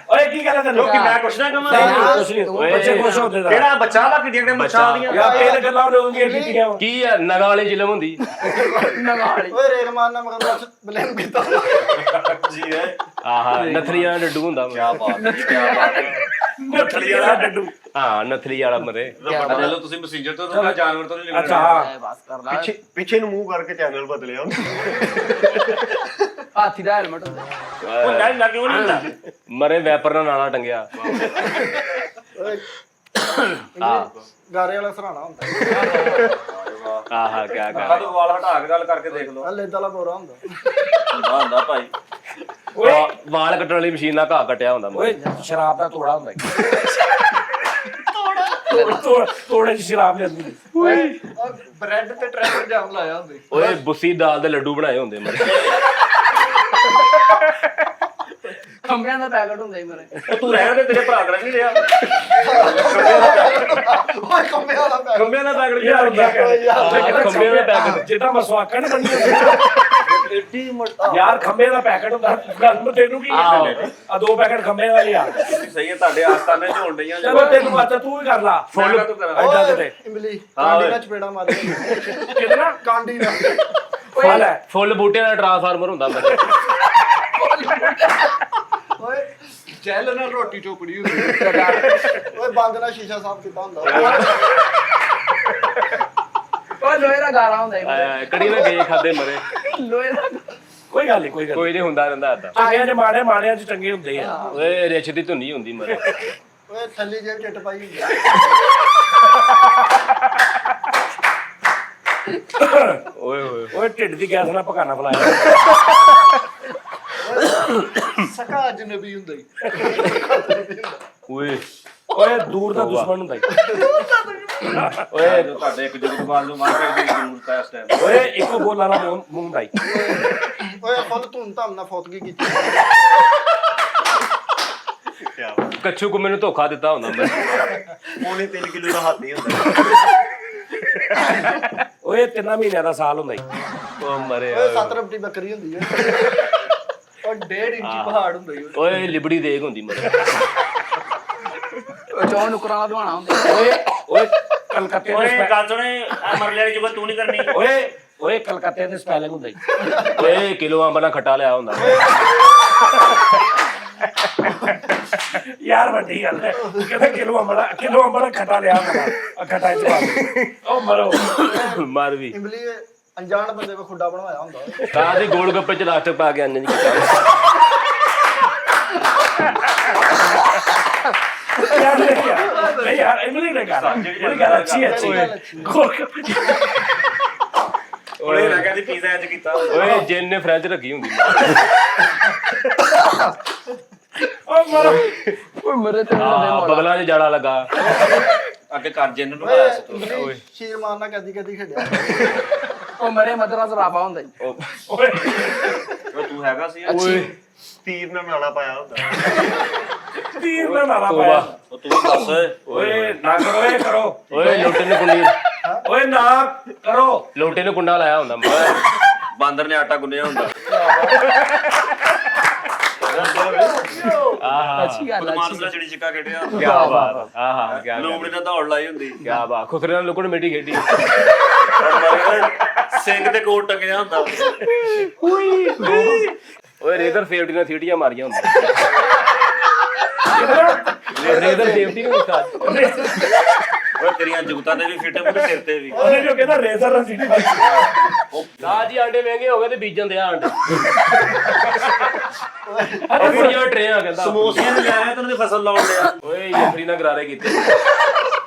ਓਏ ਕੀ ਗੱਲ ਤੈਨੂੰ? ਲੋਕੀ ਮੈਂ ਕੁਛ ਨਾ ਕਵਾਂ। ਕੁਛ ਨਹੀਂ, ਬੱਚੇ ਖੁਸ਼ ਹੁੰਦੇ ਦਾ। ਕਿਹੜਾ ਬੱਚਾ ਵਾ ਕਿੱਡੀਆਂ ਕਿੱਡੀਆਂ ਮੁੱਛਾਂ ਦੀਆਂ। ਯਾਰ ਤੇਰੇ ਗੱਲਾਂ ਹੋਣਗੀਆਂ ਕੀਤੀਆਂ ਵਾ। ਕੀ ਆ ਨਗਾ ਵਾਲੀ ਜ਼ਿਲਮ ਹੁੰਦੀ। ਨਗਾਲੀ ਓਏ ਰੇਲ ਮਾਰਨਾ ਮਗਰ ਮੱਛ ਬਲੇਮ ਕੀਤਾ। ਜੀ ਹੈ। ਆਹਾ ਨਥਰੀਆਂ ਡੱਡੂ ਹੁੰਦਾ। ਕੀ ਬਾਤ ਹੈ, ਕੀ ਬਾਤ ਹੈ। ਨਥਲੀ ਵਾਲਾ ਡੱਡੂ। ਹਾਂ ਨਥਲੀ ਵਾਲਾ ਮਰੇ। ਲੈ ਲਓ ਤੁਸੀਂ ਮੈਸੇਂਜਰ ਤੋਂ ਤਾਂ ਜਾਨਵਰ ਤੋਂ ਨਹੀਂ ਅੱਛਾ ਲਿਖਣਾ। ਬਸ ਕਰ ਲਾ। ਪਿੱਛੇ ਨੂੰ ਮੂੰਹ ਕਰਕੇ ਚੈਨਲ ਬਦਲਿਆ ਹੁੰਦਾ। ਹਾਥੀ ਦਾ ਹੈਲਮਟ ਹੁੰਦਾ। ਹੁੰਦਾ ਨਹੀਂ ਲੱਗੇ ਉਹ ਨਹੀਂ ਹੁੰਦਾ। ਮਰੇ ਵੈਪਰ ਨਾਲ ਨਾਲਾ ਟੰਗਿਆ। ਗਾਰੇ ਵਾਲਾ ਸਰਾਣਾ ਹੁੰਦਾ। ਆਹਾ ਕੀ ਕਰ ਕਦੋਂ ਵਾਲ ਹਟਾ ਕੇ ਗੱਲ ਕਰਕੇ ਦੇਖ ਲਓ। ਹਲੇ ਵਾਲਾ ਬੋਰਾ ਹੁੰਦਾ। ਹੁੰਦਾ ਭਾਈ। ਵਾਲ ਕੱਟਣ ਵਾਲੀ ਮਸ਼ੀਨ ਨਾਲ ਘਾਹ ਕੱਟਿਆ ਹੁੰਦਾ ਓਏ ਸ਼ਰਾਬ ਦਾ ਤੋੜਾ ਹੁੰਦਾ ਤੋੜੇ ਚ ਸ਼ਰਾਬ ਲੈਂਦੀ। ਬ੍ਰੈਡ ਤੇ ਟ੍ਰੈਫਿਕ ਜਾਮ ਲਾਇਆ ਹੁੰਦੇ। ਓਏ ਬੁੱਸੀ ਦਾਲ ਦੇ ਲੱਡੂ ਬਣਾਏ ਹੁੰਦੇ ਮਰੇ। ਖੰਭਿਆਂ ਦਾ ਪੈਕਟ ਹੁੰਦਾ ਹੀ ਮਰੇ। ਤੂੰ ਰਹਿਣ ਦੇ ਤੇਰੇ ਭਰਾ ਕਰ ਨਹੀਂ ਰਿਹਾ। ਓਏ ਕੰਮੇ ਵਾਲਾ ਪੈ ਖੰਬਿਆਂ ਦਾ ਪੈਕਟ ਯਾਰ ਖੰਭੇ ਦਾ ਪੈਕਟ ਜਿੱਦਾਂ ਮਸਵਾਕਾ ਨਹੀਂ ਬਣੀ ਯਾਰ ਖੰਬੇ ਦਾ ਪੈਕਟ ਹੁੰਦਾ। ਗੱਲ ਤੈਨੂੰ ਕੀ ਆ 2 ਪੈਕਟ ਖੰਬੇ ਵਾਲੇ ਆ। ਸਹੀ ਹੈ ਤੁਹਾਡੇ ਆਸਤਾਨੇ ਚ ਹੋਣ ਡਈਆਂ। ਚਲੋ ਤੈਨੂੰ ਬਾਤ ਤੂੰ ਹੀ ਕਰ ਲਾ। ਫੁੱਲ ਤੂੰ ਕਰ। ਐਡਾ ਕਿਤੇ ਇਮਲੀ ਕਾਂਡੀ ਨਾਲ ਚਪੇੜਾ ਮਾਰੀ ਕਿਹਦਾ ਕਾਂਡੀ ਨਾਲ। ਫਲ ਹੈ। ਫੁੱਲ ਬੂਟਿਆਂ ਦਾ ਟਰਾਂਸਫਾਰਮਰ ਹੁੰਦਾ ਮਰੇ। ਓਏ ਜੈਲ ਨਾਲ ਰੋਟੀ ਚੋਪੜੀ ਹੁੰਦੀ। ਓਏ ਬੰਦ ਨਾਲ ਸ਼ੀਸ਼ਾ ਸਾਫ਼ ਕੀਤਾ ਹੁੰਦਾ। ਓਏ ਲੋਹੇ ਦਾ ਗਾਰਾ ਹੁੰਦਾ ਹੀ ਮਰੇ। ਕੜੀ ਨਾਲ ਗਏ ਖਾਦੇ ਮਰੇ। ਲੋਹੇ ਦਾ ਕੋਈ ਗੱਲ ਨਹੀਂ ਕੋਈ ਗੱਲ ਕੋਈ ਨਹੀਂ ਹੁੰਦਾ ਰਹਿੰਦਾ ਏਦਾਂ। ਚੰਗਿਆਂ ਚ ਮਾੜਿਆਂ ਚ ਚੰਗੇ ਹੁੰਦੇ ਆ। ਓਏ ਰਿਛ ਦੀ ਧੁੰਨੀ ਹੁੰਦੀ ਮਰੇ। ਓਏ ਥੱਲੀ ਜੇਬ ਚਿੱਟ ਪਾਈ ਹੁੰਦੀ। ਓਏ ਹੋਏ ਓਏ ਢਿੱਡ ਦੀ ਗੈਸ ਨਾਲ ਪਕਾਨਾ ਫਲਾਇਆ। ਸਕਾ ਅਜਨਬੀ ਹੁੰਦਾ ਹੀ। ਓਏ ਓਏ ਦੂਰ ਦਾ ਦੁਸ਼ਮਣ ਹੁੰਦਾ ਈ। ਓਏ ਤੁਹਾਡੇ ਇੱਕ ਜੁਗਤਬਾਲ ਨੂੰ ਮਾਰ ਕੇ ਦੀ ਜ਼ਰੂਰਤ ਹੈ ਇਸ ਟਾਈਮ। ਓਏ ਇੱਕੋ ਬੋਲਾਂ ਦਾ ਮੂੰਹ ਹੁੰਦਾ ਈ। ਓਏ ਫੁੱਲ ਧੁੰਨ ਧਾਮ ਨਾਲ ਫੌਤਗੀ ਕੀਤੀ। ਕੱਛੂ ਕੋ ਮੈਨੂੰ ਧੋਖਾ ਦਿੱਤਾ ਹੁੰਦਾ ਮੈਂ। ਪੌਣੇ 3 ਕਿਲੋ ਦਾ ਹਾਥੀ ਹੁੰਦਾ। ਓਏ 3 ਮਹੀਨਿਆਂ ਦਾ ਸਾਲ ਹੁੰਦਾ ਈ। ਓ ਮਰੇ ਓਏ 7 ਰੁਪਏ ਬੱਕਰੀ ਹੁੰਦੀ ਹੈ। ਔਰ 1.5 ਇੰਚੀ ਪਹਾੜ ਹੁੰਦਾ ਹੀ। ਓਏ ਲਿਬੜੀ ਦੇਗ ਹੁੰਦੀ ਮਰੇ। ਚੌਂ ਨੁਕਰਾਂ ਦਾ ਦਵਾਣਾ ਹੁੰਦਾ। ਓਏ ਕਲਕੱਤੇ ਓਏ ਦੇ ਗੱਲ ਸੁਣੇ ਆ ਮਰਲੇ ਵਾਲੀ ਜੁਗਤ ਤੂੰ ਨਹੀਂ ਕਰਨੀ। ਓਏ ਕਲਕੱਤੇ ਦੇ ਸਪੈਲਿੰਗ ਹੁੰਦਾ ਈ। ਓਏ ਕਿਲੋ ਅੰਬ ਨਾਲ ਖੱਟਾ ਲਿਆ ਹੁੰਦਾ। ਯਾਰ ਵੱਡੀ ਗੱਲ ਹੈ। ਕਹਿੰਦਾ ਕਿਲੋ ਅੰਬੜਾ ਖਟਾ ਲਿਆ ਮੇਰਾ ਖਟਾ ਚ ਪਾ ਦੇ। ਉਹ ਮਰੋ ਮਾਰ ਵੀ ਇਮਲੀ ਅਣਜਾਣ ਬੰਦੇ ਕੋ ਖੁੱਡਾ ਬਣਵਾਇਆ ਹੁੰਦਾ। ਤਾਂ ਦੀ ਗੋਲ ਗੱਪੇ ਚ ਲਾਸਟਿਕ ਪਾ ਕੇ ਅੰਨੇ ਨਹੀਂ ਕੀਤਾ। यार इमली ने कहा अच्छी ਓਏ ਨਾ ਕਹਿੰਦੀ ਪੀਜ਼ਾ ਅੱਜ ਕੀਤਾ। ਓਏ ਜਿੰਨ ਨੇ ਫ੍ਰੈਂਚ ਰੱਖੀ ਹੁੰਦੀ। ਓਏ ਮਰੇ ਤੇ ਬਗਲਾਂ 'ਚ ਜਾੜਾ ਲੱਗਾ। ਅੱਗੇ ਕਰ ਜਿੰਨ ਨੂੰ ਪਾਇਆ ਸੀ ਤੂੰ। ਇਮਲੀ ਸ਼ੀਰ ਮਾਰਨਾ ਕਦੀ ਕਦੀ ਖੇਡਿਆ। ਉਹ ਮਰੇ ਮਦਰਾ ਸਰਾਫਾ ਹੁੰਦਾ ਹੀ। ਓਏ ਤੂੰ ਹੈਗਾ ਸੀ। ਓਏ ਤੀਰ ਨਾਲ ਨਾਲਾ ਪਾਇਆ ਹੁੰਦਾ। तीर में नाला पाया। ਉਹ ਤੂੰ ਦੱਸ ओए ना करो ये करो। ਓਏ ਲੋਟੇ ਨੂੰ ਕੁੰਡੀ ओए ना करो। ਲੋਟੇ ਨੂੰ ਕੁੰਡਾ ਲਾਇਆ ਹੁੰਦਾ। ਬਾਂਦਰ ਨੇ ਆਟਾ ਗੁੰਨਿਆ ਹੁੰਦਾ। ਆਹਾ ਅੱਛੀ ਗੱਲ ਮਾਨਸ ਦਾ ਚਿੜੀ ਚਿੱਕਾ ਖੇਡਿਆ। ਕੀ ਬਾਤ। ਆਹਾ ਕੀ ਲੋਮੜੀ ਨਾਲ ਦੌੜ ਲਾਈ ਹੁੰਦੀ। ਕੀ ਬਾਤ। ਖੁਸਰੇ ਨਾਲ ਲੁਕਣ ਮਿੱਟੀ ਖੇਡੀ। ਸਿੰਘ ਤੇ ਕੋਟ ਟੰਗਿਆ ਹੁੰਦਾ। ਓਏ ਰੇਦਰ ਸੇਫਟੀ ਨਾਲ ਥੀਟੀਆਂ ਮਾਰੀਆਂ ਹੁੰਦੀਆਂ। ਰੇਦਰ ਸੇਫਟੀ ਨੂੰ ਸਾਥ। ਓਏ ਤੇਰੀਆਂ ਜੁਗਤਾਂ ਤੇ ਵੀ ਫਿੱਟ ਮੁੰਡੇ ਸਿਰ ਤੇ ਵੀ। ਉਹਨੇ ਜੋ ਕਹਿੰਦਾ ਰੇਜ਼ਰ ਨਾ ਸੀਟੀ ਨਾ ਜੀ ਆਂਡੇ ਮਹਿੰਗੇ ਹੋ ਗਏ ਤੇ ਬੀਜਣ ਦੇ ਆਂਡੇ। ਅਰੇ ਟਰੇ ਆ ਕਹਿੰਦਾ ਸਮੋਸਿਆਂ ਨੂੰ ਲਿਆਇਆ ਤੈਨੂੰ ਤੇ ਫਸਲ ਲਾਉਣ ਲਿਆ। ਓਏ ਯਫਰੀ ਨਾਲ ਗਰਾਰੇ ਕੀਤੇ।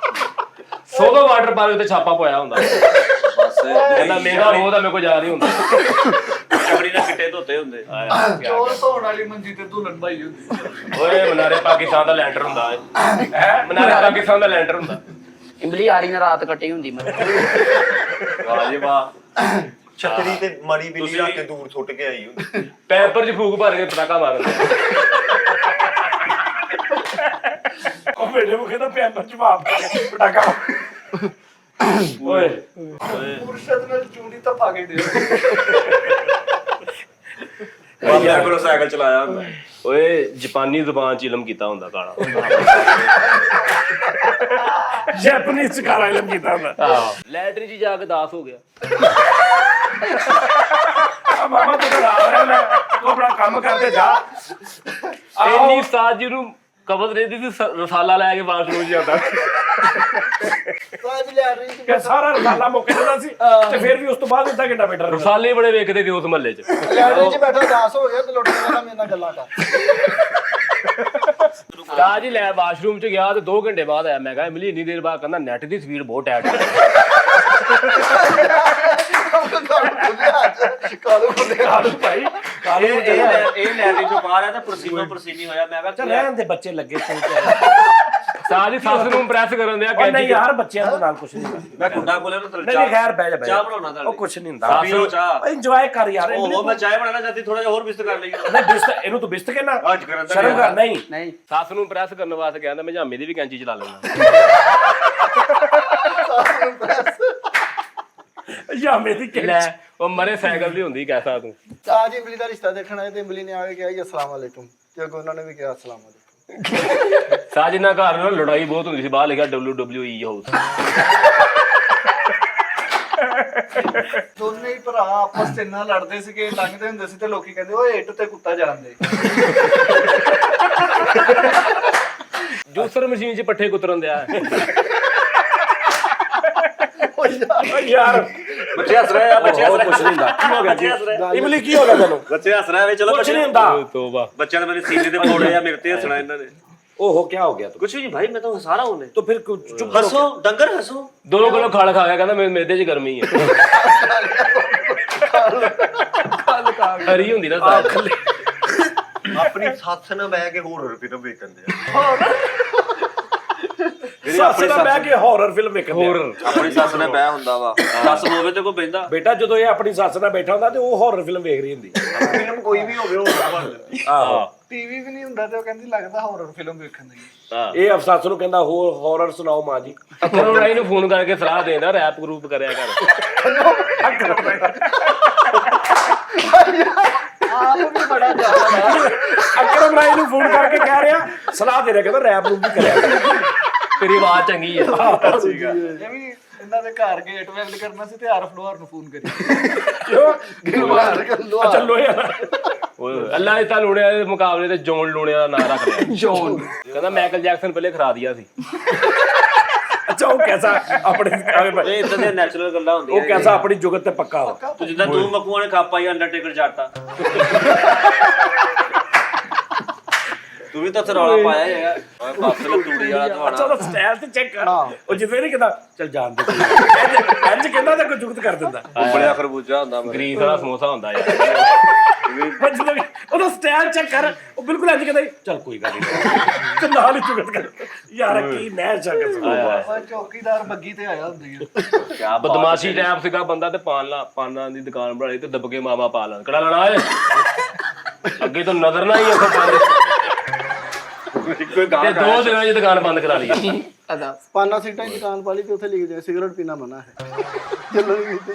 ਸੋਗਾ ਵਾਟਰ ਪਾਰਕ ਤੇ ਛਾਪਾ ਪਾਇਆ ਹੁੰਦਾ। ਬਸ ਕਹਿੰਦਾ ਮਹਿੰਗਾ ਹੋ ਤਾਂ ਮੇਰੇ ਕੋਲ ਜਾ ਰਹੀ ਹੁੰਦਾ। ਚਮੜੀ ਨਾਲ ਕਿੱਟੇ ਧੋਤੇ ਹੁੰਦੇ। ਚੌਲ ਧੋਣ ਵਾਲੀ ਮੰਜੀ ਤੇ ਧੁਲਣ ਭਾਈ ਹੁੰਦੀ। ਓਏ ਮਨਾਰੇ ਪਾਕਿਸਤਾਨ ਦਾ ਲੈਂਟਰ ਹੁੰਦਾ ਹੈ। ਮਨਾਰੇ ਪਾਕਿਸਤਾਨ ਦਾ ਲੈਂਟਰ ਹੁੰਦਾ। ਇਮਲੀ ਆਰੀ ਨਾਲ ਰਾਤ ਕੱਟੀ ਹੁੰਦੀ ਮਰੇ। ਵਾਹ ਜੀ ਵਾਹ। ਛਤਰੀ ਤੇ ਮੜੀ ਵੀ ਨਹੀਂ ਰੱਖ ਕੇ ਦੂਰ ਸੁੱਟ ਕੇ ਆਈ ਹੁੰਦੀ। ਪੈਪਰ 'ਚ ਫੂਕ ਭਰ ਕੇ ਪਟਾਕਾ ਮਾਰਦੇ। ਉਹ ਮੇਰੇ ਮੁਖੇ ਦਾ ਪੈਪਰ ਚ ਮਾਰ ਪਟਾਕਾ। ਓਏ ਮੁਰਸ਼ਦ ਨਾਲ ਚੂੜੀ ਤਾਂ ਪਾ ਕੇ ਦੇ। ਬਾਬਿਆਂ ਕੋਲ ਸਾਈਕਲ ਚਲਾਇਆ ਹੁੰਦਾ। ਓਏ ਜਾਪਾਨੀ ਜ਼ੁਬਾਨ 'ਚ ਇਲਮ ਕੀਤਾ ਹੁੰਦਾ ਕਾਲਾ। ਜੈਪਨੀਜ਼ ਚ ਕਾਲਾ ਇਲਮ ਕੀਤਾ ਹੁੰਦਾ। ਲੈਟਰੀ 'ਚ ਜਾ ਕੇ ਦਾਸ ਹੋ ਗਿਆ। ਆ ਮਾਮਾ ਤੂੰ ਰਾਤ ਰਹਿ ਲੈ ਤੂੰ ਆਪਣਾ ਕੰਮ ਕਰਦੇ ਜਾ। ਇੰਨੀ ਸਾਜ ਨੂੰ ਕਬਜ਼ ਰਹਿੰਦੀ ਸੀ ਰਸਾਲਾ ਲੈ ਕੇ ਵਾਸ਼ਰੂਮ 'ਚ ਜਾਂਦਾ ਸਾਜ ਲਿਆ ਰਹੀ ਕਿ ਸਾਰਾ ਰਸਾਲਾ ਮੁੱਕ ਜਾਂਦਾ ਸੀ ਤੇ ਫਿਰ ਵੀ ਉਸ ਤੋਂ ਬਾਅਦ ਅੱਧਾ ਘੰਟਾ ਬੈਠਾ ਰਹਿੰਦਾ। ਰਸਾਲੇ ਬੜੇ ਵੇਖਦੇ ਸੀ ਉਸ ਮਹੱਲੇ 'ਚ। ਲੈਟਰਿਨ 'ਚ ਬੈਠਾ ਉਦਾਸ ਹੋ ਗਿਆ ਤੇ ਲੁੱਟ ਕੇ ਮੇਰੇ ਨਾਲ ਗੱਲਾਂ ਕਰ। ਤਾਂ ਜੀ ਲੈ ਵਾਸ਼ਰੂਮ 'ਚ ਗਿਆ ਤੇ 2 ਘੰਟੇ ਬਾਅਦ ਆਇਆ। ਮੈਂ ਕਿਹਾ ਇਮਲੀ ਇੰਨੀ ਦੇਰ ਬਾਅਦ ਕਹਿੰਦਾ ਨੈਟ ਦੀ ਸਪੀਡ ਬਹੁਤ ਟਾਈਟ ਹੈ। ਕਾਲੂ ਖੁੱਲਿਆ ਕਾਲੂ ਭਾਈ ਕਾਲੂ ਇਹ ਲੈਟਰੀ ਚੋਂ ਬਾਹਰ ਆ ਤਾਂ ਪਰਸੀਨੋ ਪਰਸੀਨੀ ਹੋਇਆ। ਮੈਂ ਚੱਲ ਕਿਹਾ ਰਹਿਣ ਦੇ ਬੱਚੇ ਲੱਗੇ ਤੂੰ ਤਾਂ ਜੀ ਸੱਸ ਨੂੰ ਇੰਪ੍ਰੈਸ ਕਰਨ ਦਿਆ ਉਹ ਨਹੀਂ ਯਾਰ ਬੱਚਿਆਂ ਦੇ ਨਾਲ ਕੁਛ ਨਹੀਂ ਕਰਦਾ। ਮੈਂ ਕੁੰਡਾ ਕੋਲੇ ਨੂੰ ਨਹੀਂ ਨਹੀਂ ਖੈਰ ਬਹਿ ਜਾ ਚਾਹ ਬਣਾਉਣਾ ਤੁਹਾਡੇ ਉਹ ਕੁਛ ਨਹੀਂ ਹੁੰਦਾ ਪੀਓ ਚਾਹ। ਇੰਜੋਏ ਕਰ ਯਾਰ ਉਹ ਮੈਂ ਚਾਹ ਬਣਾਉਣਾ ਚਾਹਤੀ ਥੋੜਾ ਜਿਹਾ ਹੋਰ ਬਿਸਤ ਕਰ ਲਈਏ। ਨਹੀਂ ਬਿਸਤ ਇਹਨੂੰ ਤੂੰ ਬਿਸਤ ਕਹਿਣਾ ਅੱਜ ਕਰਨ ਦਾ ਸ਼ਰਮ ਕਰ ਨਹੀਂ ਨਹੀਂ ਸੱਸ ਨੂੰ ਇੰਪ੍ਰੈਸ ਕਰਨ ਵਾਸਤੇ ਕਹਿੰਦਾ ਮੈਂ ਝਾਮੇ ਦੀ ਵੀ ਕੈਂਚੀ ਚਲਾ ਲੈਂਦਾ। ਯਾ ਮੇਰੀ ਕਿ ਲੈ ਉਹ ਮਰੇ ਸਾਈਕਲ ਦੀ ਹੁੰਦੀ ਕੈਸਾ ਤੂੰ। ਤਾਂ ਜੀ ਇਮਲੀ ਦਾ ਰਿਸ਼ਤਾ ਦੇਖਣ ਆਏ ਤੇ ਇਮਲੀ ਨੇ ਆ ਕੇ ਕਿਹਾ ਜੀ ਅਸਲਾਮ ਵਾਲੇਕੁਮ ਤੇ ਅੱਗੋਂ ਉਹਨਾਂ ਨੇ ਵੀ ਕਿਹਾ ਅਸਲਾਮ ਵਾਲੇਕੁਮ। ਸਾਜ ਨਾਲ ਘਰ ਨਾਲ ਲੜਾਈ ਬਹੁਤ ਹੁੰਦੀ ਸੀ। ਬਾਹਰ ਲਿਖਿਆ WWE ਹਾਊਸ। ਦੋਨੇ ਹੀ ਭਰਾ ਆਪਸ 'ਚ ਇੰਨਾ ਲੜਦੇ ਸੀਗੇ, ਲੰਘਦੇ ਹੁੰਦੇ ਸੀ ਤੇ ਲੋਕੀ ਕਹਿੰਦੇ ਓਏ ਇੱਟ ਤੇ ਕੁੱਤਾ ਜਾਂਦੇ। ਜੂਸਰ ਮਸ਼ੀਨ 'ਚ ਪੱਠੇ ਕੁਤਰਨ ਦਿਆ। ਯਾਰ ਬੱਚੇ ਹੱਸ ਰਹੇ ਆ, ਬੱਚੇ ਹੱਸ ਰਹੇ ਕੁਛ ਨਹੀਂ ਹੁੰਦਾ ਕੀ ਹੋ ਗਿਆ ਜੀ ਬੱਚੇ ਹੱਸ ਰਹੇ ਇਮਲੀ ਕੀ ਹੋ ਗਿਆ ਤੈਨੂੰ ਬੱਚੇ ਹੱਸ ਰਹੇ ਵੇ। ਚਲੋ ਕੁਛ ਨਹੀਂ ਹੁੰਦਾ ਤੋਬਾ। ਬੱਚਿਆਂ ਨੇ ਮੇਰੇ ਸੀਨੇ ਤੇ ਪੋੜੇ ਆ, ਮੇਰੇ ਤੇ ਹੱਸਣਾ ਇਹਨਾਂ ਨੇ। ਓਹੋ ਕੀ ਹੋ ਗਿਆ ਤੂੰ ਕੁਛ ਨਹੀਂ ਭਾਈ, ਮੈਂ ਤਾਂ ਹਸਾ ਰਹਾ ਹੂੰ। तो फिर चुप हंसो डंगर हंसो। 2 किलो खाल खा गया कहता मेरे च गर्मी है। हरी ਹੁੰਦੀ ਨਾ ਸਾਗ। ਆਪਣੀ ਸੱਸ ਨਾਲ ਬਹਿ ਕੇ ਹੋਰ ਫਿਲਮ ਵੇਖਣ ਦੇ ਸੱਸ ਨਾਲ ਬਹਿ ਕੇ ਹਾਰਰ ਫਿਲਮ ਵੇਖਦੇ ਆਪਣੀ ਸੱਸ ਨੇ ਬਹਿ ਹੁੰਦਾ ਵਾ, ਸੱਸ ਹੋਵੇ ਤੇ ਕੋਈ ਬਹਿੰਦਾ। ਬੇਟਾ ਜਦੋਂ ਇਹ ਆਪਣੀ ਸੱਸ ਨਾਲ ਬੈਠਾ ਹੁੰਦਾ ਤੇ ਉਹ ਹਾਰਰ ਫਿਲਮ ਵੇਖ ਰਹੀ ਹੁੰਦੀ ਫਿਲਮ ਕੋਈ ਵੀ ਹੋਵੇ ਉਹ ਬਣ ਜਾਂਦੀ। ਆਹੋ ਟੀਵੀ ਵੀ ਨਹੀਂ ਹੁੰਦਾ ਤੇ ਉਹ ਕਹਿੰਦੀ ਲੱਗਦਾ ਹਾਰਰ ਫਿਲਮ ਵੇਖਣ ਦੀ। ਇਹ ਅਫਸਾਸ ਨੂੰ ਕਹਿੰਦਾ ਹੋਰ ਹਾਰਰ ਸੁਣਾਓ ਮਾਂ ਜੀ ਅਕਰਮ ਰਾਈ ਨੂੰ ਫੋਨ ਕਰਕੇ ਸਲਾਹ ਦੇਂਦਾ ਰੈਪ ਗਰੁੱਪ ਕਰਿਆ ਕਰ। ਆਪ ਵੀ ਬੜਾ ਜ਼ਿਆਦਾ ਅਕਰਮ ਰਾਈ ਨੂੰ ਫੋਨ ਕਰਕੇ ਕਹਿ ਰਿਹਾ ਸਲਾਹ ਦੇ ਰਿਹਾ ਕਹਿੰਦਾ ਰੈਪ ਨੂੰ ਵੀ ਕਰਿਆ ਤੇਰੀ ਆਵਾਜ਼ ਚੰਗੀ ਹੈ। ਇਹ ਵੀ ਇਹਨਾਂ ਦੇ ਘਰ ਗੇਟ ਵੈਲਡ ਕਰਨਾ ਸੀ ਤੇ ਆਰ ਫਲੋਰ ਨੂੰ ਫੋਨ ਕਰੀ। ਕਿਉਂ ਲੋਹਾ ਅੱਛਾ ਲੋਹੇ ਵਾਲਾ ਓਏ ਅੱਲਾ ਇਤਾ ਲੂਣਿਆ ਦੇ ਮੁਕਾਬਲੇ ਤੇ ਜੌਨ ਲੂਣਿਆ ਦਾ ਨਾਂ ਰੱਖ ਲਿਆ। ਜੌਨ ਕਹਿੰਦਾ ਮਾਈਕਲ ਜੈਕਸਨ ਪਹਿਲੇ ਖਰਾ ਦਿਆ ਸੀ। ਅੱਛਾ ਉਹ ਕੈਸਾ ਆਪਣੇ ਇਹ ਇਦਾਂ ਦੀਆਂ ਨੈਚੁਰਲ ਗੱਲਾਂ ਹੁੰਦੀਆਂ। ਉਹ ਕੈਸਾ ਆਪਣੀ ਜੁਗਤ ਤੇ ਪੱਕਾ ਹੋ ਤੂੰ ਜਿੱਦਾਂ ਤੂੰ ਮਕੂਆਂ ਨੇ ਖਾਪਾ ਹੀ ਅੰਡਰਟੇਕਰ ਜਾਟਾ। ਤੂੰ ਵੀ ਤਾਂ ਰੌਲਾ ਪਾਇਆ ਹੈਗਾ। ਓਏ ਬੱਸ ਨੇ ਤੂੜੀ ਵਾਲਾ ਅੱਛਾ ਤੁਹਾਡਾ। ਉਹਦਾ ਸਟਾਈਲ ਤੇ ਚੈੱਕ ਕਰ ਉਹ ਜਿਵੇਂ ਨਹੀਂ ਕਹਿੰਦਾ ਚੱਲ ਜਾਣ ਦੇ ਇੰਜ ਕਹਿੰਦਾ ਤਾਂ ਕੋਈ ਜੁਗਤ ਕਰ ਦਿੰਦਾ ਬੜਿਆ ਖਰਬੂਜਾ ਹੁੰਦਾ ਮੇਰੇ। ਗਰੀਸ ਵਾਲਾ ਸਮੋਸਾ ਹੁੰਦਾ ਯਾਰ। ਪਰ ਜਦੋਂ ਵੀ ਉਹਦਾ ਸਟਾਈਲ ਚੈੱਕ ਕਰ ਉਹ ਬਿਲਕੁਲ ਇੰਜ ਕਹਿੰਦਾ ਚੱਲ ਕੋਈ ਗੱਲ ਨਹੀਂ ਤੇ ਨਾਲ ਹੀ ਜੁਗਤ ਕਰ ਯਾਰ ਕੀ ਮੈਂ ਚੱਕ ਉਹ ਚੌਕੀਦਾਰ ਬੱਗੀ ਤੇ ਆਇਆ ਹੁੰਦੀ ਹੈ। ਕਿਆ ਬਦਮਾਸ਼ੀ ਟਾਈਪ ਸੀਗਾ ਬੰਦਾ ਤੇ ਪਾਨਾਂ ਦੀ ਦੁਕਾਨ ਬਣਾਈ ਤੇ ਦੱਬ ਕੇ ਮਾਮਾ ਪਾ ਲੈਣ ਕਿਹੜਾ ਲੈਣਾ ਏ। ਅੱਗੇ ਤੋਂ ਨਜ਼ਰ ਨਾ ਹੀ ਅੱਖੋਂ ਪਾਉਂਦੇ ਕੋਈ ਗਾਂ ਤੇ 2 ਦਿਨਾਂ 'ਚ ਦੁਕਾਨ ਬੰਦ ਕਰਾ ਲਈ। ਅਦਾ ਪਾਨਾ ਸੀਟਾਂ ਦੀ ਦੁਕਾਨ ਪਾ ਲਈ ਤੇ ਉੱਥੇ ਲਿਖ ਦੇ ਸਿਗਰਟ ਪੀਣਾ ਮਨਾ ਹੈ। ਚੱਲੋ ਵੀ ਤੇ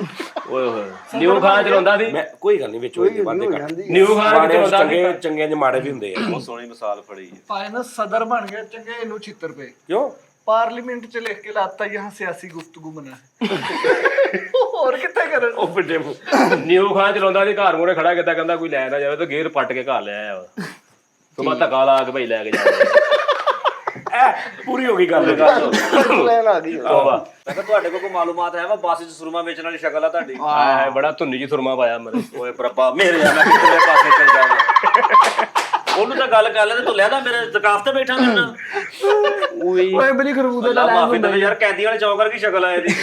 ਓਏ ਹੋਏ ਨਿਊ ਖਾਨ ਚਲਾਉਂਦਾ ਸੀ। ਮੈਂ ਕੋਈ ਗੱਲ ਨਹੀਂ ਵਿੱਚ ਹੋਈ ਵਾਦੇ ਹੋ ਕਰ ਜਾਂਦੀ ਨਿਊ ਖਾਨ ਮਾੜੇ ਚਲਾਉਂਦਾ ਚੰਗੇ ਚੰਗੇ ਜਿਹੇ ਮਾੜੇ ਵੀ ਹੁੰਦੇ ਆ ਬਹੁਤ ਸੋਹਣੀ ਮਿਸਾਲ ਫੜੀ ਹੈ। ਪਾਇਨਸ ਸਦਰ ਬਣ ਗਿਆ ਚੰਗੇ ਇਹਨੂੰ 76 ਰੁਪਏ। ਕਿਉਂ ਪਾਰਲੀਮੈਂਟ ਚ ਲਿਖ ਕੇ ਲਾਤਾ ਯਹਾਂ ਸਿਆਸੀ ਗੁਫ਼ਤਗੂ ਮਨਾ ਹੈ। ਹੋਰ ਕਿੱਥੇ ਕਰਨ। ਉਹ ਫਿੱਟੇ ਨਿਊ ਖਾਨ ਚਲਾਉਂਦਾ ਸੀ ਘਰ ਮੂਹਰੇ ਖੜਾ ਕੀਤਾ ਕਹਿੰਦਾ ਕੋਈ ਲੈ ਨਾ ਜਾਵੇ ਤੇ ਗੇਅਰ ਪੱਟ ਕੇ ਘਰ ਲੈ ਆਇਆ ਤੂੰ ਮੈਂ ਧੱਕਾ ਲਾ ਕੇ ਭਾਈ ਲੈ ਕੇ ਜਾ। ਪੂਰੀ ਹੋ ਗਈ ਗੱਲ ਲੈਣ ਆ ਗਈ ਤੋਬਾ। ਮੈਂ ਕਿਹਾ ਤੁਹਾਡੇ ਕੋਲ ਕੋਈ ਮਾਲੂਮਾਤ ਹੈ ਵਾ ਬੱਸ 'ਚ ਸੁਰਮਾ ਵੇਚਣ ਵਾਲੀ ਸ਼ਕਲ ਆ ਤੁਹਾਡੀ। ਆਏ ਬੜਾ ਧੁੰਨੀ ਜੀ ਸੁਰਮਾ ਪਾਇਆ ਮੇਰੇ। ਓਏ ਪ੍ਰਭਾ ਮੇਰੇ ਆ ਮੈਂ ਕਿੱਥੇ ਪਾਸੇ ਚੱਲ ਜਾਵਾਂ। ਉਹਨੂੰ ਤਾਂ ਗੱਲ ਕਰ ਲੈ ਤੇ ਤੂੰ ਲੈਦਾ ਮੇਰੇ ਦੁਕਾਨ ਤੇ ਬੈਠਾ ਕਰਨਾ। ਓਏ ਬਲੀ ਖਰਬੂਜੇ ਦਾ ਅੱਲਾ ਮਾਫੀ ਦੇ ਯਾਰ ਕੈਦੀ ਵਾਲੇ ਚੌਂਕਰ ਕੀ ਸ਼ਕਲ ਆ ਇਹਦੀ।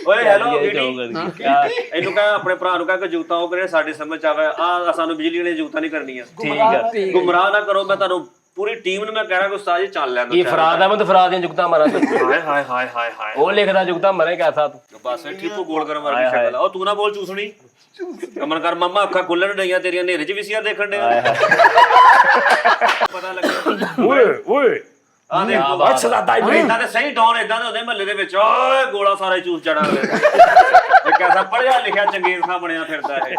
ਓਏ ਹੈਲੋ ਇਹਨੂੰ ਕਹ ਆਪਣੇ ਭਰਾ ਨੂੰ ਕਹ ਕਿ ਜੂਤਾਂ ਉਹ ਕਰੇ ਸਾਡੀ ਸਮਝ ਚ ਆਵੇ ਆ ਸਾਨੂੰ ਬਿਜਲੀ ਵਾਲੀਆਂ ਜੂਤਾਂ ਨਹੀਂ ਕਰਨੀਆਂ। ਠੀਕ ਆ ਗੁੰਮਰਾਹ ਨਾ ਕਰੋ। ਮੈਂ ਤੁਹਾਨੂੰ ਪੂਰੀ ਟੀਮ ਨੂੰ ਮੈਂ ਕਹਿ ਰਿਹਾ ਕਿ ਉਸਤਾਦ ਜੀ ਚੱਲ ਲੈਂਦਾ। ਕੀ ਫਰਾਦ ਆ ਮੈਂ ਤਾਂ ਫਰਾਦ ਦੀਆਂ ਜੁਗਤਾਂ ਮਾਰਾਂ। ਹਾਏ ਹਾਏ ਹਾਏ ਹਾਏ ਹਾਏ ਉਹ ਲਿਖਦਾ ਜੁਗਤਾਂ ਮਰੇ ਕੈਸਾ ਤੂੰ। ਬਸ ਟ੍ਰਿਪੂ ਗੋਲ ਕਰਨ ਵਾਲੀ ਸ਼ਕਲ ਆ। ਉਹ ਤੂੰ ਨਾ ਬੋਲ ਚੂਸਣੀ। ਅਮਨ ਕਰ ਮੰਮਾ ਅੱਖਾਂ ਖੁੱਲਣ ਡਈਆਂ ਤੇਰੀਆਂ ਹਨੇਰੇ 'ਚ ਵੀਸੀਆਰ ਦੇਖਣ ਡਿਆ। ਪਤਾ ਲੱਗਿਆ ਓਏ ਆ ਦੇਖੋ ਅੱਛਾ ਦਾਦਾ ਇਦਾਂ ਤੇ ਸਹੀ ਡੌਨ ਇਦਾਂ ਦੇ ਹੁੰਦੇ ਮਹੱਲੇ ਦੇ ਵਿੱਚ। ਓਏ ਗੋਲਾ ਸਾਰਾ ਹੀ ਚੂਸ ਜਾਣਾ ਅਗਲੇ ਇਹ ਕਿਹਦਾ ਪੜਿਆ ਲਿਖਿਆ ਚੰਗੇਜ਼ ਖਾਂ ਬਣਿਆ ਫਿਰਦਾ ਇਹ।